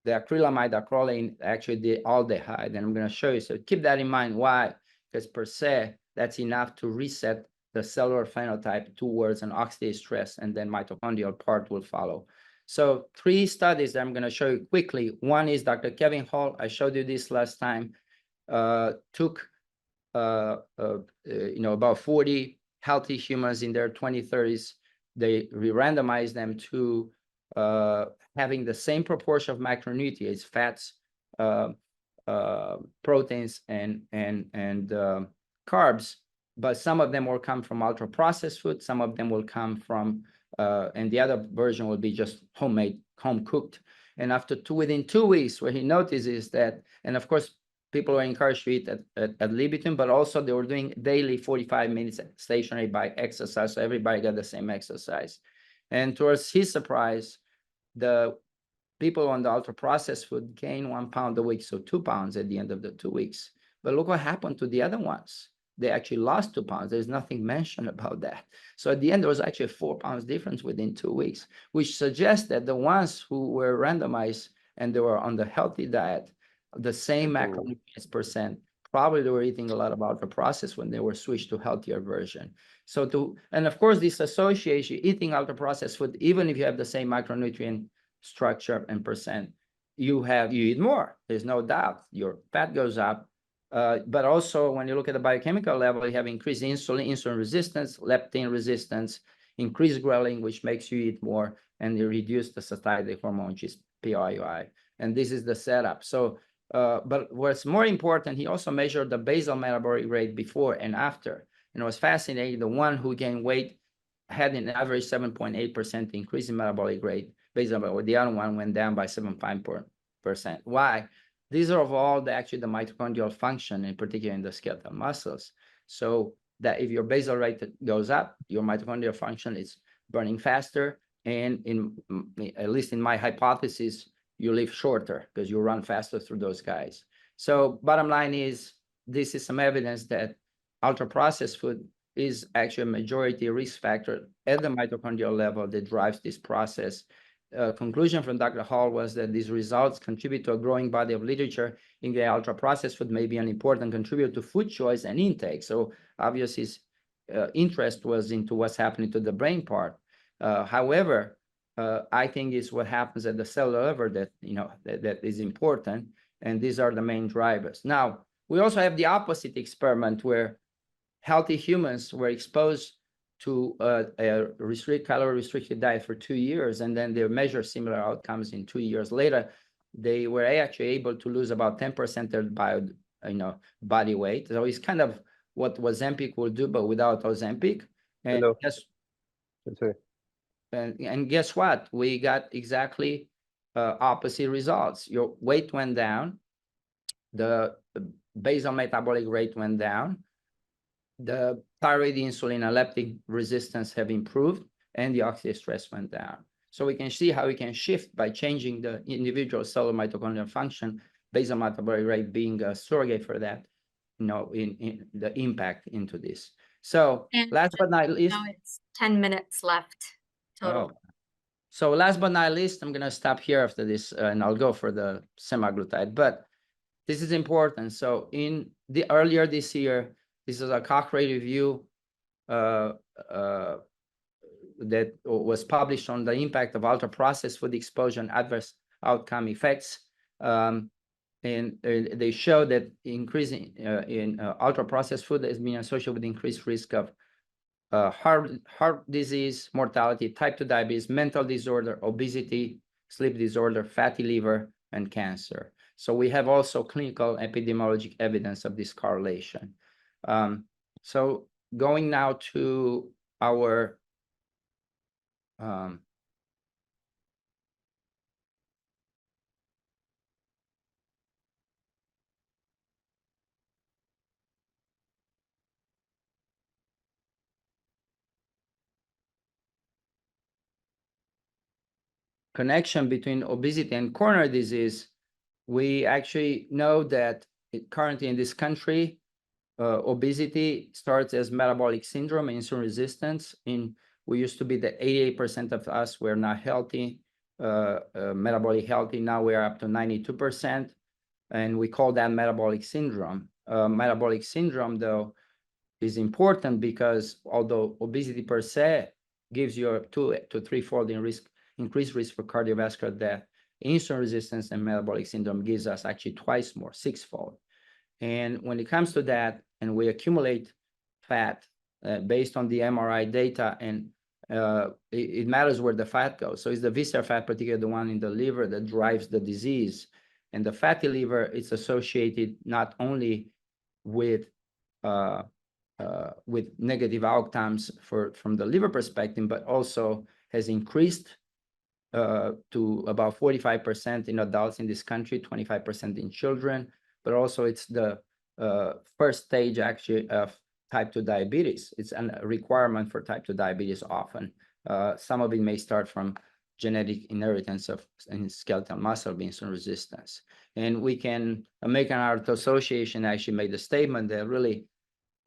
the acrylamide, acrolein, actually the aldehyde, and I'm going to show you. So keep that in mind. Why? Because per se, that's enough to reset the cellular phenotype towards an oxidative stress, and then mitochondrial part will follow. So 3 studies that I'm going to show you quickly. One is Dr. Kevin Hall. I showed you this last time. Took about 40 healthy humans in their 20s, 30s. They randomized them to having the same proportion of macronutrients, fats, proteins, and carbs, but some of them will come from ultra processed food, some of them will come from and the other version will be just homemade, home cooked. And within 2 weeks, what he noticed is that, and of course people were encouraged to eat at libitum, but also they were doing daily 45 minutes stationary by exercise, so everybody got the same exercise. And towards his surprise, the people on the ultra processed food gained 1 pound a week, so 2 pounds at the end of the 2 weeks. But look what happened to the other ones. They actually lost 2 pounds. There's nothing mentioned about that. So at the end, there was actually a 4 pounds difference within 2 weeks, which suggests that the ones who were randomized and they were on the healthy diet, the same macronutrients percent, probably they were eating a lot of ultra processed when they were switched to healthier version. And of course, this association, eating ultra processed food, even if you have the same macronutrient structure and percent, you eat more. There's no doubt. Your fat goes up. But also, when you look at the biochemical level, you have increased insulin resistance, leptin resistance, increased ghrelin, which makes you eat more, and you reduce the satiety hormone, which is PIUI. And this is the setup. So, but what's more important, he also measured the basal metabolic rate before and after. And it was fascinating. The one who gained weight had an average 7.8% increase in metabolic rate, basal, but the other one went down by 7.5%. Why? These are of all actually the mitochondrial function, in particular in the skeletal muscles. So that if your basal rate goes up, your mitochondrial function is burning faster. And at least in my hypothesis, you live shorter because you run faster through those guys. So bottom line is, this is some evidence that ultra-processed food is actually a majority risk factor at the mitochondrial level that drives this process. Conclusion from Dr. Hall was that these results contribute to a growing body of literature in the ultra-processed food may be an important contributor to food choice and intake. So obviously his interest was into what's happening to the brain part. However, I think it's what happens at the cellular level that, that is important, and these are the main drivers. Now, we also have the opposite experiment where healthy humans were exposed to a calorie-restricted diet for 2 years, and then they measure similar outcomes in 2 years later. They were actually able to lose about 10% of their body weight. So it's kind of what Ozempic will do, but without Ozempic. And guess what? We got exactly opposite results. Your weight went down, the basal metabolic rate went down, the thyroid, insulin, and leptin resistance have improved, and the oxidative stress went down. So we can see how we can shift by changing the individual cellular mitochondrial function, basal metabolic rate being a surrogate for that, in the impact into this. So last but not least, now it's 10 minutes left total. Oh. So last but not least, I'm going to stop here after this, and I'll go for the semaglutide. But this is important. So earlier this year, this is a Cochrane review that was published on the impact of ultra-processed food exposure and adverse outcome effects. And they show that increasing in ultra-processed food has been associated with increased risk of heart disease, mortality, type 2 diabetes, mental disorder, obesity, sleep disorder, fatty liver, and cancer. So we have also clinical epidemiologic evidence of this correlation. So going now to our connection between obesity and coronary disease, we actually know that currently in this country, obesity starts as metabolic syndrome, insulin resistance. We used to be the 88% of us were not healthy, metabolic healthy. Now we are up to 92%, and we call that metabolic syndrome. Metabolic syndrome, though, is important because although obesity per se gives you a 2 to 3-fold increased risk for cardiovascular death, insulin resistance and metabolic syndrome gives us actually twice more, 6-fold. And when it comes to that, and we accumulate fat based on the MRI data and it matters where the fat goes. So it's the visceral fat, particularly the one in the liver, that drives the disease. And the fatty liver is associated not only with negative outcomes from the liver perspective, but also has increased to about 45% in adults in this country, 25% in children, but also it's the first stage actually of type 2 diabetes. It's a requirement for type 2 diabetes often. Some of it may start from genetic inheritance of skeletal muscle insulin resistance. And we can, American Heart Association actually made a statement that really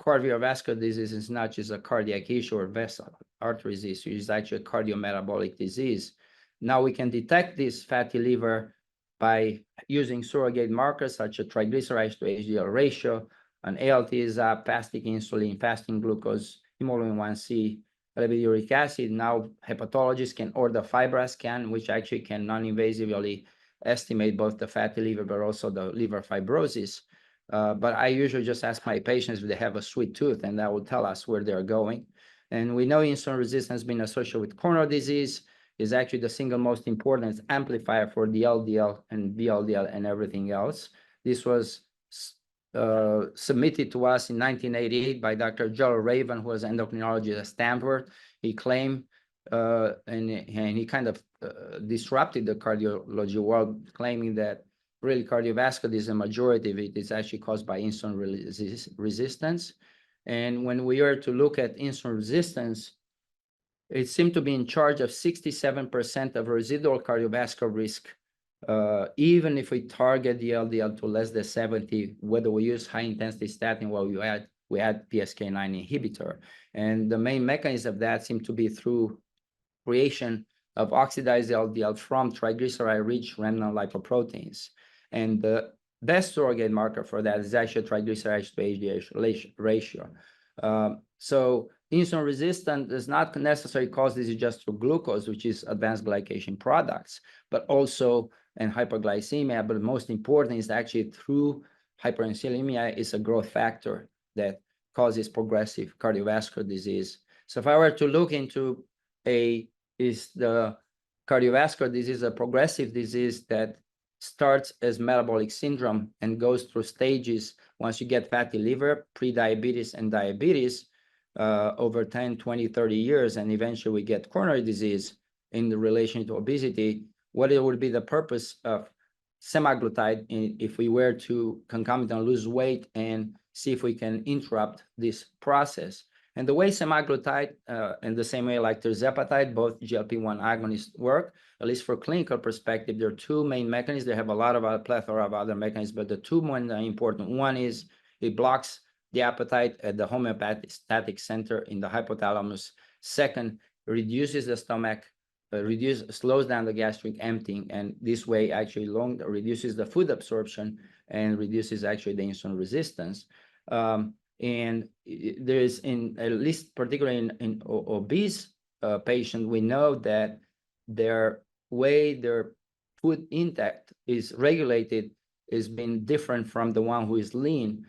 cardiovascular disease is not just a cardiac issue or vessel artery disease, it's actually a cardiometabolic disease. Now we can detect this fatty liver by using surrogate markers such as triglycerides to HDL ratio, an ALT is up, fasting insulin, fasting glucose, hemoglobin 1C, elevated uric acid. Now hepatologists can order FibroScan scan, which actually can non-invasively estimate both the fatty liver but also the liver fibrosis. But I usually just ask my patients if they have a sweet tooth, and that will tell us where they're going. And we know insulin resistance has been associated with coronary disease, is actually the single most important amplifier for the LDL and VLDL and everything else. This was submitted to us in 1988 by Dr. Joel Raven, who was an endocrinologist at Stanford. He claimed, and he kind of disrupted the cardiology world, claiming that really cardiovascular disease, a majority of it is actually caused by insulin resistance. And when we are to look at insulin resistance, it seemed to be in charge of 67% of residual cardiovascular risk, even if we target the LDL to less than 70, whether we use high-intensity statin or we add PCSK9 inhibitor. And the main mechanism of that seemed to be through creation of oxidized LDL from triglyceride-rich remnant lipoproteins. And the best surrogate marker for that is actually triglycerides to HDL ratio. So insulin resistance does not necessarily cause this just through glucose, which is advanced glycation products, but also and hyperglycemia. But most important is actually through hyperinsulinemia is a growth factor that causes progressive cardiovascular disease. So if I were to look into is the cardiovascular disease a progressive disease that starts as metabolic syndrome and goes through stages once you get fatty liver, pre-diabetes, and diabetes over 10, 20, 30 years, and eventually we get coronary disease in the relation to obesity. What it would be the purpose of semaglutide if we were to concomitantly lose weight and see if we can interrupt this process? And the way semaglutide, in the same way like tirzepatide, both GLP-1 agonists work, at least for clinical perspective, there are two main mechanisms. They have a lot of a plethora of other mechanisms, but the two most important one is it blocks the appetite at the homeostatic center in the hypothalamus. Second, reduces the stomach, slows down the gastric emptying, and this way actually reduces the food absorption and reduces actually the insulin resistance. And there is, at least particularly in obese patients, we know that their way their food intake is regulated is being different from the one who is lean.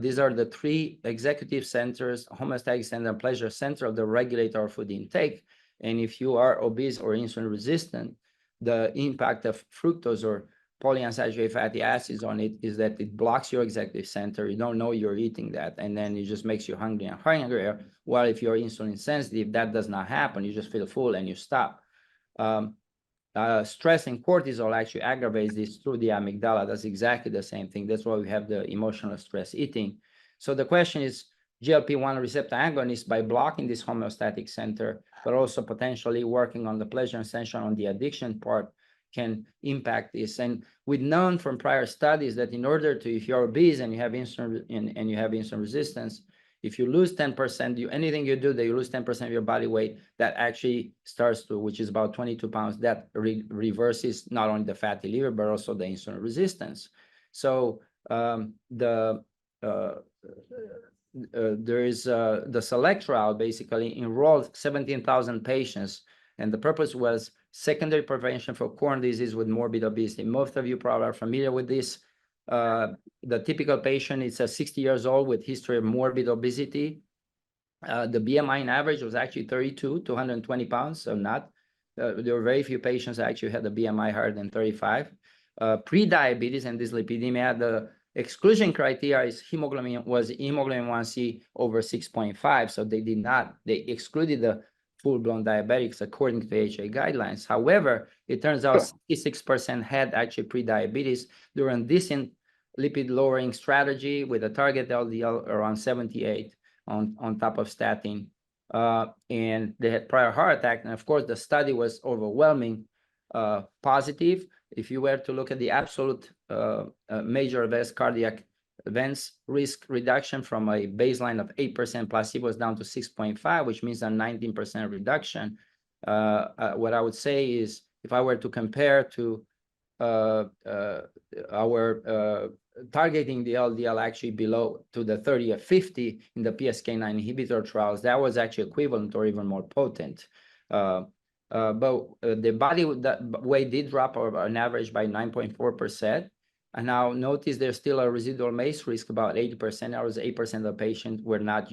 These are the three executive centers, homeostatic center, and pleasure center of the regulator of food intake. And if you are obese or insulin resistant, the impact of fructose or polyunsaturated fatty acids on it is that it blocks your executive center. You don't know you're eating that, and then it just makes you hungry and hungrier. While if you're insulin sensitive, that does not happen. You just feel full and you stop. Stress and cortisol actually aggravates this through the amygdala. That's exactly the same thing. That's why we have the emotional stress eating. So the question is, GLP-1 receptor agonists, by blocking this homeostatic center, but also potentially working on the pleasure and sensation on the addiction part, can impact this. And we've known from prior studies that in order to, if you're obese and you have insulin and you have insulin resistance, if you lose 10%, anything you do that you lose 10% of your body weight, that actually starts to, which is about 22 pounds, that reverses not only the fatty liver, but also the insulin resistance. So there is the SELECT trial basically enrolled 17,000 patients, and the purpose was secondary prevention for coronary disease with morbid obesity. Most of you probably are familiar with this. The typical patient is 60 years old with history of morbid obesity. The BMI in average was actually 32 to 120 pounds, so not. There were very few patients that actually had a BMI higher than 35. Pre-diabetes and dyslipidemia, the exclusion criteria is hemoglobin 1C over 6.5, so they excluded the full-blown diabetics according to the HA guidelines. However, it turns out 66% had actually pre-diabetes during decent lipid-lowering strategy with a target LDL around 78 on top of statin. And they had prior heart attack. And of course, the study was overwhelming positive. If you were to look at the absolute major adverse cardiac events risk reduction from a baseline of 8%, placebo was down to 6.5, which means a 19% reduction. What I would say is, if I were to compare to our targeting the LDL actually below to the 30 or 50 in the PCSK9 inhibitor trials, that was actually equivalent or even more potent. But the body weight did drop on average by 9.4%. And now notice there's still a residual MACE risk about 80%. That was 8% of the patients were not,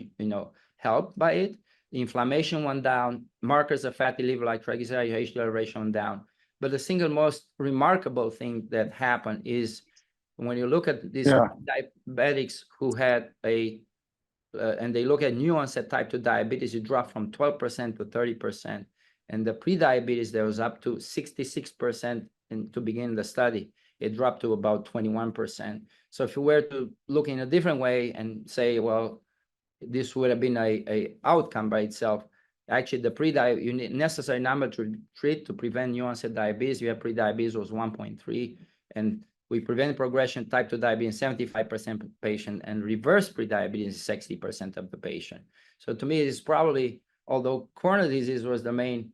helped by it. The inflammation went down. Markers of fatty liver like triglyceride HDL ratio went down. But the single most remarkable thing that happened is when you look at these diabetics who had and they look at new onset type 2 diabetes, it dropped from 12% to 30%. And the pre-diabetes, there was up to 66% to begin the study. It dropped to about 21%. So if you were to look in a different way and say, well, this would have been a outcome by itself, actually the pre-diabetes necessary number to treat to prevent new onset diabetes, you have pre-diabetes was 1.3, and we prevent progression type 2 diabetes in 75% of patient, and reverse pre-diabetes is 60% of the patient. So to me, it is probably, although coronary disease was the main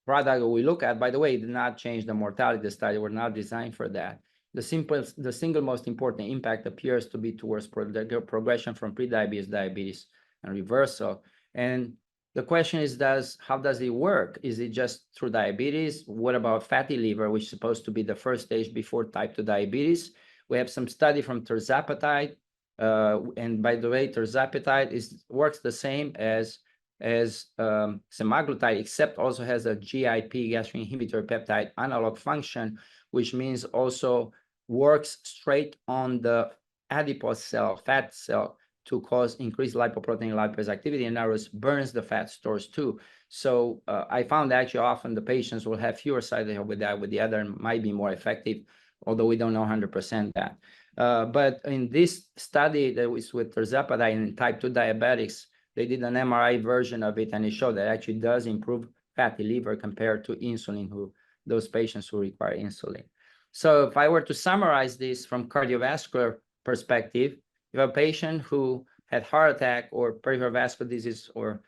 product we look at, by the way, it did not change the mortality. The study were not designed for that. The single most important impact appears to be towards progression from pre-diabetes, diabetes, and reversal. And the question is, how does it work? Is it just through diabetes? What about fatty liver, which is supposed to be the first stage before type 2 diabetes? We have some study from tirzepatide. And by the way, tirzepatide works the same as semaglutide, except also has a GIP, gastric inhibitor peptide analog function, which means also works straight on the adipose cell, fat cell, to cause increased lipoprotein lipase activity, and that burns the fat stores too. So I found actually often the patients will have fewer side effects with that, with the other might be more effective, although we don't know 100% that. But in this study that was with tirzepatide in type 2 diabetics, they did an MRI version of it, and it showed that it actually does improve fatty liver compared to insulin, those patients who require insulin. So if I were to summarize this from cardiovascular perspective, you have a patient who had heart attack or peripheral vascular disease or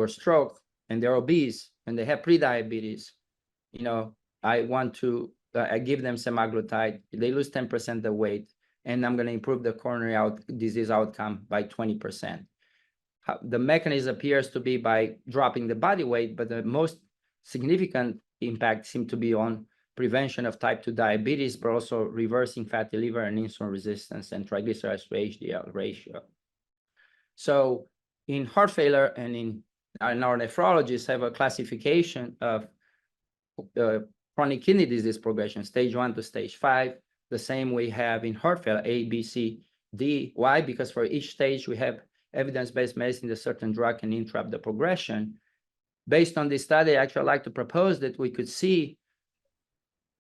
stroke, and they're obese and they have pre-diabetes. I want to I give them semaglutide. They lose 10% of the weight, and I'm going to improve the coronary disease outcome by 20%. The mechanism appears to be by dropping the body weight, but the most significant impact seems to be on prevention of type 2 diabetes, but also reversing fatty liver and insulin resistance and triglycerides to HDL ratio. So in heart failure and in our nephrologists have a classification of chronic kidney disease progression, stage 1 to stage 5, the same we have in heart failure, A, B, C, D. Why? Because for each stage we have evidence-based medicine that certain drug can interrupt the progression. Based on this study, actually, I'd like to propose that we could see,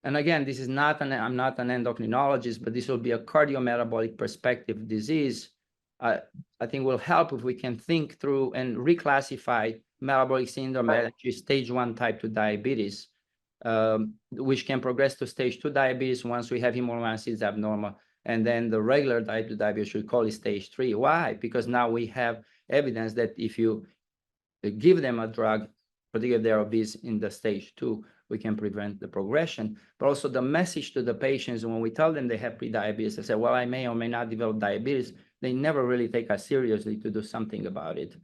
and again, this is not I'm not an endocrinologist, but this will be a cardiometabolic perspective disease. I think will help if we can think through and reclassify metabolic syndrome as actually stage 1 type 2 diabetes, which can progress to stage 2 diabetes once we have hemoglobin is abnormal. And then the regular type 2 diabetes, we call it stage 3. Why? Because now we have evidence that if you give them a drug, particularly if they're obese in the stage 2, we can prevent the progression. But also the message to the patients when we tell them they have pre-diabetes, they say, well, I may or may not develop diabetes. They never really take us seriously to do something about it.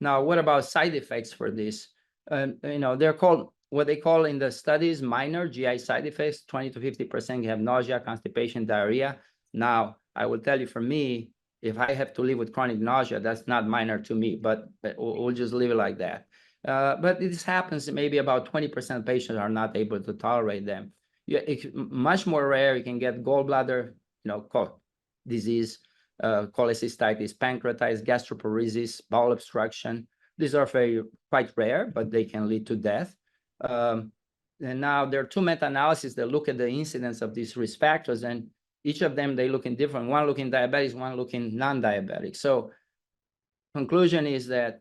Now, what about side effects for this? They're called, what they call in the studies, minor GI side effects. 20 to 50% have nausea, constipation, diarrhea. Now, I will tell you, for me, if I have to live with chronic nausea, that's not minor to me, but we'll just leave it like that. But this happens, maybe about 20% of patients are not able to tolerate them. It's much more rare. You can get gallbladder, disease, cholecystitis, pancreatitis, gastroparesis, bowel obstruction. These are quite rare, but they can lead to death. And now there are two meta-analyses that look at the incidence of these risk factors, and each of them, they look in different. One look in diabetics, one look in non-diabetic. So conclusion is that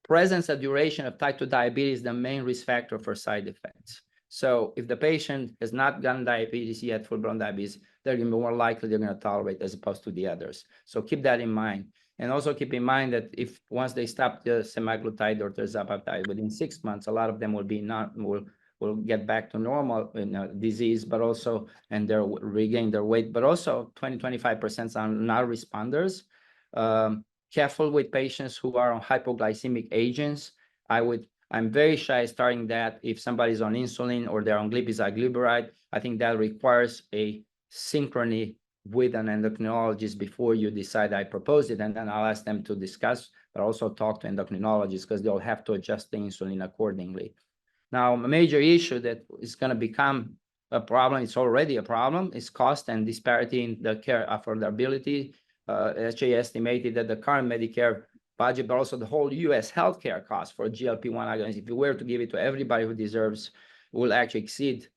presence and duration of type 2 diabetes is the main risk factor for side effects. So if the patient has not gotten diabetes yet, full-blown diabetes, they're going to be more likely they're going to tolerate as opposed to the others. So keep that in mind. And also keep in mind that if once they stop the semaglutide or tirzepatide within 6 months, a lot of them will get back to normal disease, but also, and they'll regain their weight, but also 20-25% are not responders. Careful with patients who are on hypoglycemic agents. I'm very shy starting that if somebody's on insulin or they're on glipizide. I think that requires a synchrony with an endocrinologist before you decide. I propose it, and then I'll ask them to discuss, but also talk to endocrinologists because they'll have to adjust the insulin accordingly. Now, a major issue that is going to become a problem, it's already a problem, is cost and disparity in the care affordability. HA estimated that the current Medicare budget, but also the whole U.S. healthcare cost for GLP-1 agonists, if you were to give it to everybody who deserves, will actually exceed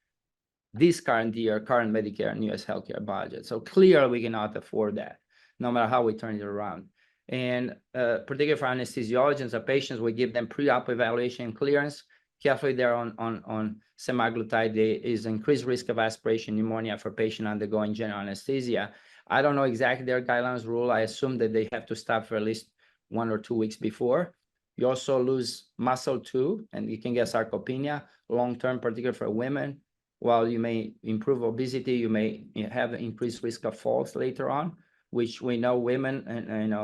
this current Medicare and U.S. healthcare budget. So clearly, we cannot afford that, no matter how we turn it around. And particularly for anesthesiologists or patients, we give them pre-op evaluation and clearance. Carefully, they're on semaglutide. There is increased risk of aspiration pneumonia for patients undergoing general anesthesia. I don't know exactly their guidelines rule. I assume that they have to stop for at least 1 or 2 weeks before. You also lose muscle too, and you can get sarcopenia long-term, particularly for women. While you may improve obesity, you may have increased risk of falls later on, which we know women, and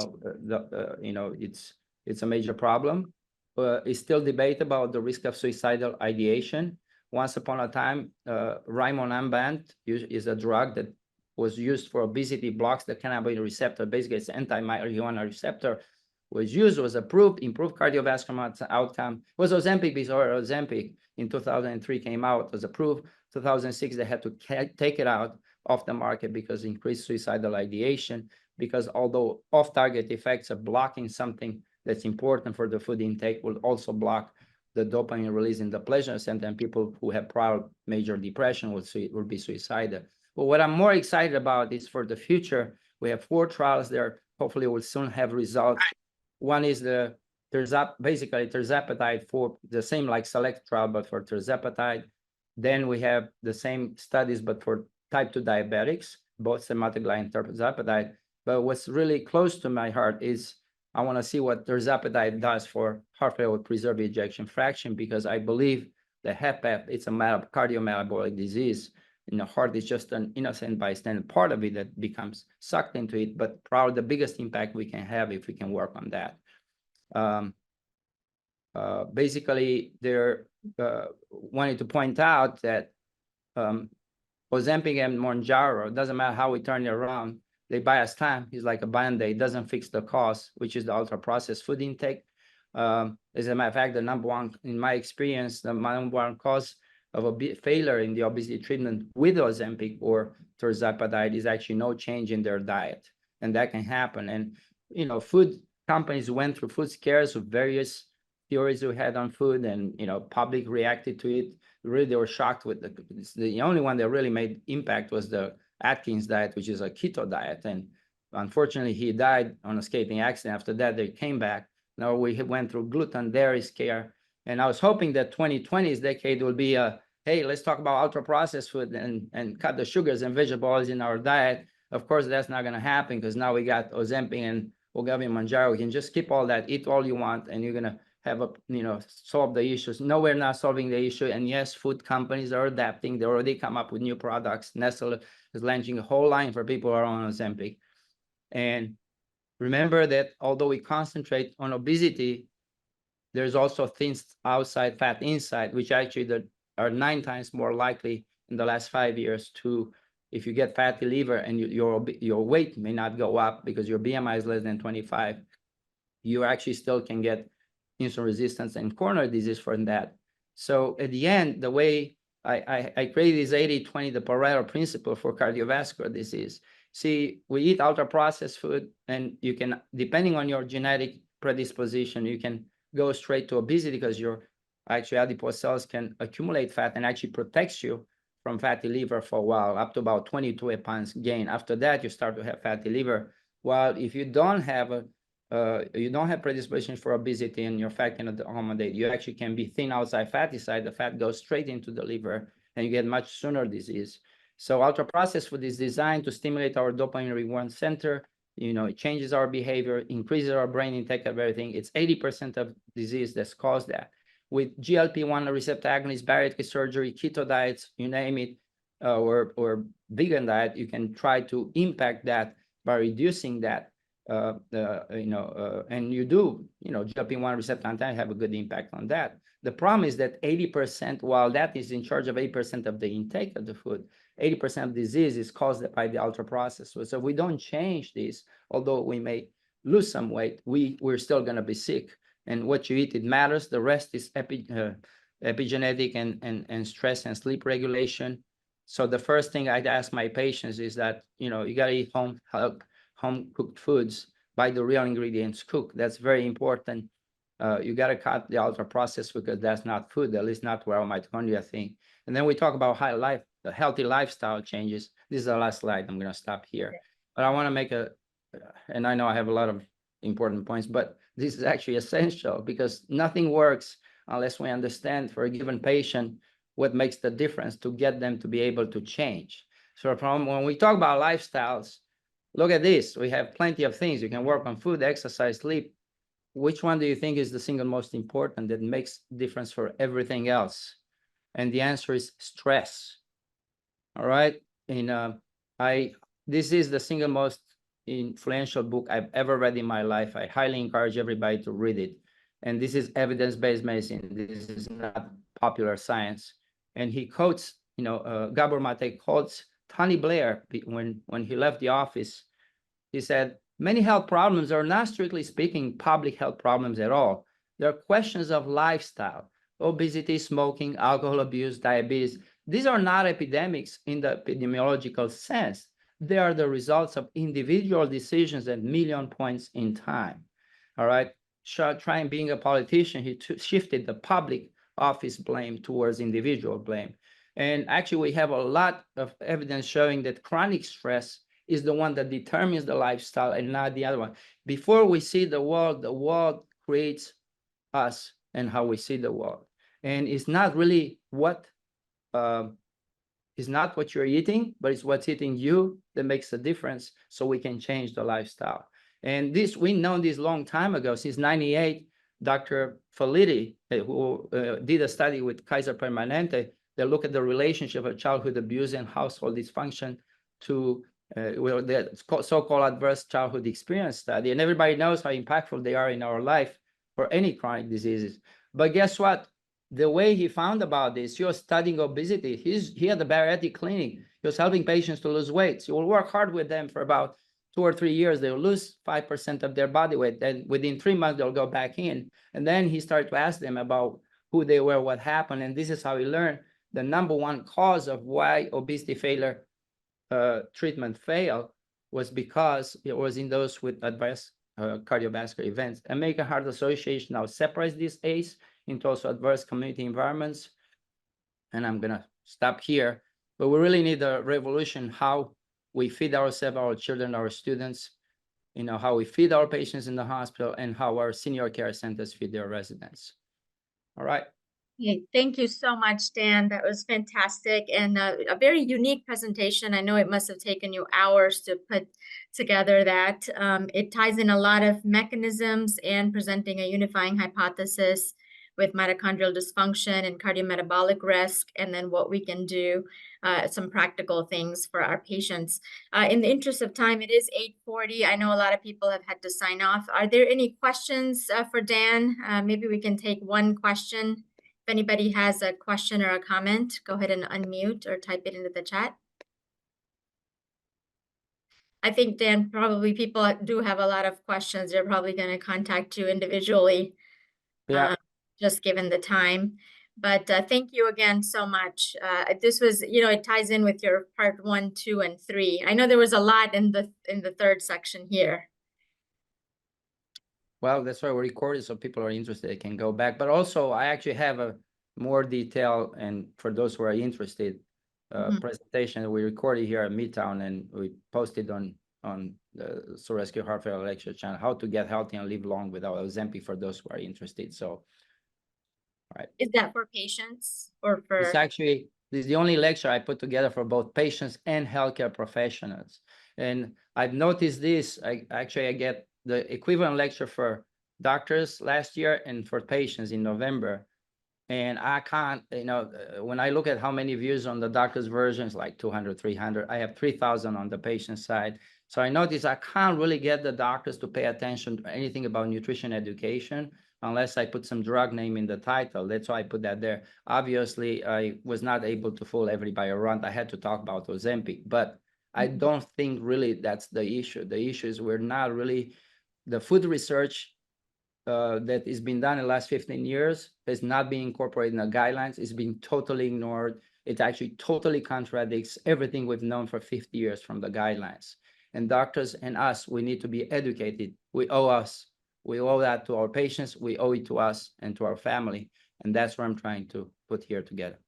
it's a major problem. It's still debate about the risk of suicidal ideation. Once upon a time, rimonabant is a drug that was used for obesity, blocks the cannabinoid receptor. Basically, it's anti-marijuana receptor. Was approved, improved cardiovascular outcome. It was Ozempic before Ozempic in 2003 came out, was approved. 2006, they had to take it out of the market because increased suicidal ideation, because although off-target effects of blocking something that's important for the food intake will also block the dopamine release in the pleasure center, and people who have prior major depression will be suicidal. But what I'm more excited about is for the future. We have 4 trials there. Hopefully, we'll soon have results. One is basically tirzepatide for the same like SELECT trial, but for tirzepatide. Then we have the same studies, but for type 2 diabetics, both semaglutide and tirzepatide. But what's really close to my heart is I want to see what tirzepatide does for heart failure with preserved ejection fraction, because I believe the HFpEF, it's a cardiometabolic disease. And the heart is just an innocent bystander part of it that becomes sucked into it, but probably the biggest impact we can have if we can work on that. Basically, they're wanted to point out that Ozempic and Mounjaro, doesn't matter how we turn it around, they buy us time. It's like a Band-Aid. It doesn't fix the cause, which is the ultra-processed food intake. As a matter of fact, the number one, in my experience, the number one cause of a failure in the obesity treatment with Ozempic or tirzepatide is actually no change in their diet. And that can happen. And, food companies went through food scares with various theories we had on food, and, public reacted to it. Really, they were shocked with the only one that really made impact was the Atkins diet, which is a keto diet. And unfortunately, he died on a skating accident. After that, they came back. Now we went through gluten, dairy scare. And I was hoping that 2020's decade will be hey, let's talk about ultra-processed food and cut the sugars and vegetable oils in our diet. Of course, that's not going to happen because now we got Ozempic and Wegovy and Mounjaro. We can just skip all that, eat all you want, and you're going to have solve the issues. No, we're not solving the issue. And yes, food companies are adapting. They already come up with new products. Nestle is launching a whole line for people who are on Ozempic. And remember that although we concentrate on obesity, there's also things outside, fat inside, which actually are 9 times more likely in the last 5 years to if you get fatty liver and your weight may not go up because your BMI is less than 25, you actually still can get insulin resistance and coronary disease from that. So at the end, the way I created this 80-20, the Pareto principle for cardiovascular disease. See, we eat ultra-processed food, and you can, depending on your genetic predisposition, you can go straight to obesity because your actually adipose cells can accumulate fat and actually protects you from fatty liver for a while, up to about 22 pounds gain. After that, you start to have fatty liver. While if you don't have predisposition for obesity and your fat cannot accommodate, you actually can be thin outside, fatty side. The fat goes straight into the liver, and you get much sooner disease. So ultra-processed food is designed to stimulate our dopamine reward center. It changes our behavior, increases our brain intake of everything. It's 80% of disease that's caused that. With GLP1 receptor agonists, bariatric surgery, keto diets, you name it, or vegan diet, you can try to impact that by reducing that. And you do, GLP1 receptor antagonist have a good impact on that. The problem is that 80%, while that is in charge of 8% of the intake of the food, 80% of disease is caused by the ultra-processed food. So if we don't change this, although we may lose some weight, we're still going to be sick. And what you eat, it matters. The rest is epigenetic and stress and sleep regulation. So the first thing I'd ask my patients is that, you got to eat home cooked foods, buy the real ingredients, cook. That's very important. You got to cut the ultra processed because that's not food, at least not where our mitochondria think. And then we talk about healthy lifestyle changes. This is the last slide. I'm going to stop here. But I want to make and I know I have a lot of important points, but this is actually essential because nothing works unless we understand for a given patient what makes the difference to get them to be able to change. So when we talk about lifestyles, look at this. We have plenty of things. You can work on food, exercise, sleep. Which one do you think is the single most important that makes difference for everything else? And the answer is stress. All right. This is the single most influential book I've ever read in my life. I highly encourage everybody to read it. And this is evidence-based medicine. This is not popular science. And he quotes, Gabor Mate quotes Tony Blair when he left the office. He said, many health problems are not strictly speaking public health problems at all. They're questions of lifestyle, obesity, smoking, alcohol abuse, diabetes. These are not epidemics in the epidemiological sense. They are the results of individual decisions at million points in time. All right. Trying being a politician, he shifted the public office blame towards individual blame. And actually, we have a lot of evidence showing that chronic stress is the one that determines the lifestyle and not the other one. Before we see the world creates us and how we see the world. And it's not really it's not what you're eating, but it's what's eating you that makes the difference so we can change the lifestyle. And we know this long time ago, since 98, Dr. Felitti, who did a study with Kaiser Permanente, they look at the relationship of childhood abuse and household dysfunction to the so-called adverse childhood experience study. And everybody knows how impactful they are in our life for any chronic diseases. But guess what? The way he found about this, he was studying obesity. He had a bariatric clinic. He was helping patients to lose weight. So he will work hard with them for about 2 or 3 years. They'll lose 5% of their body weight. Then within 3 months, they'll go back in. And then he started to ask them about who they were, what happened. And this is how he learned the number one cause of why obesity failure treatment failed was because it was in those with adverse cardiovascular events. American Heart Association now separates this ACE into also adverse community environments. And I'm going to stop here. But we really need a revolution how we feed ourselves, our children, our students, how we feed our patients in the hospital and how our senior care centers feed their residents. All right. Okay, thank you so much, Dan. That was fantastic and a very unique presentation. I know it must have taken you hours to put together that. It ties in a lot of mechanisms and presenting a unifying hypothesis with mitochondrial dysfunction and cardiometabolic risk, and then what we can do, some practical things for our patients. In the interest of time, it is 8:40. I know a lot of people have had to sign off. Are there any questions for Dan? Maybe we can take one question. If anybody has a question or a comment, go ahead and unmute or type it into the chat. I think, Dan, probably people do have a lot of questions. They're probably going to contact you individually, Yeah. just given the time. But thank you again so much. This was, it ties in with your part 1, 2, and 3. I know there was a lot in the third section here. Well, that's why we recorded, so people are interested, they can go back. But also, I actually have a more detailed, and for those who are interested, presentation that we recorded here at Midtown, and we posted on the Sorescu Heart Failure Lecture channel, how to get healthy and live long without Ozempic, for those who are interested. So, all right. Is that for patients or for? This is the only lecture I put together for both patients and healthcare professionals. And I've noticed this, I get the equivalent lecture for doctors last year and for patients in November. And I can't, when I look at how many views on the doctor's version, it's like 200, 300. I have 3,000 on the patient side. So I notice I can't really get the doctors to pay attention to anything about nutrition education unless I put some drug name in the title. That's why I put that there. Obviously, I was not able to fool everybody around. I had to talk about Ozempic, but I don't think really that's the issue. The issue is we're not really, the food research that has been done in the last 15 years has not been incorporated in the guidelines. It's been totally ignored. It actually totally contradicts everything we've known for 50 years from the guidelines. And doctors and us, we need to be educated. We owe that to our patients. We owe it to us and to our family. And that's what I'm trying to put here together.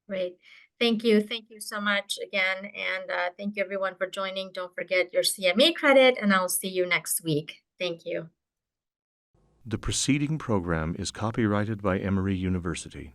Great. Thank you. Thank you so much again. And thank you everyone for joining. Don't forget your CME credit, and I'll see you next week. Thank you. The preceding program is copyrighted by Emory University.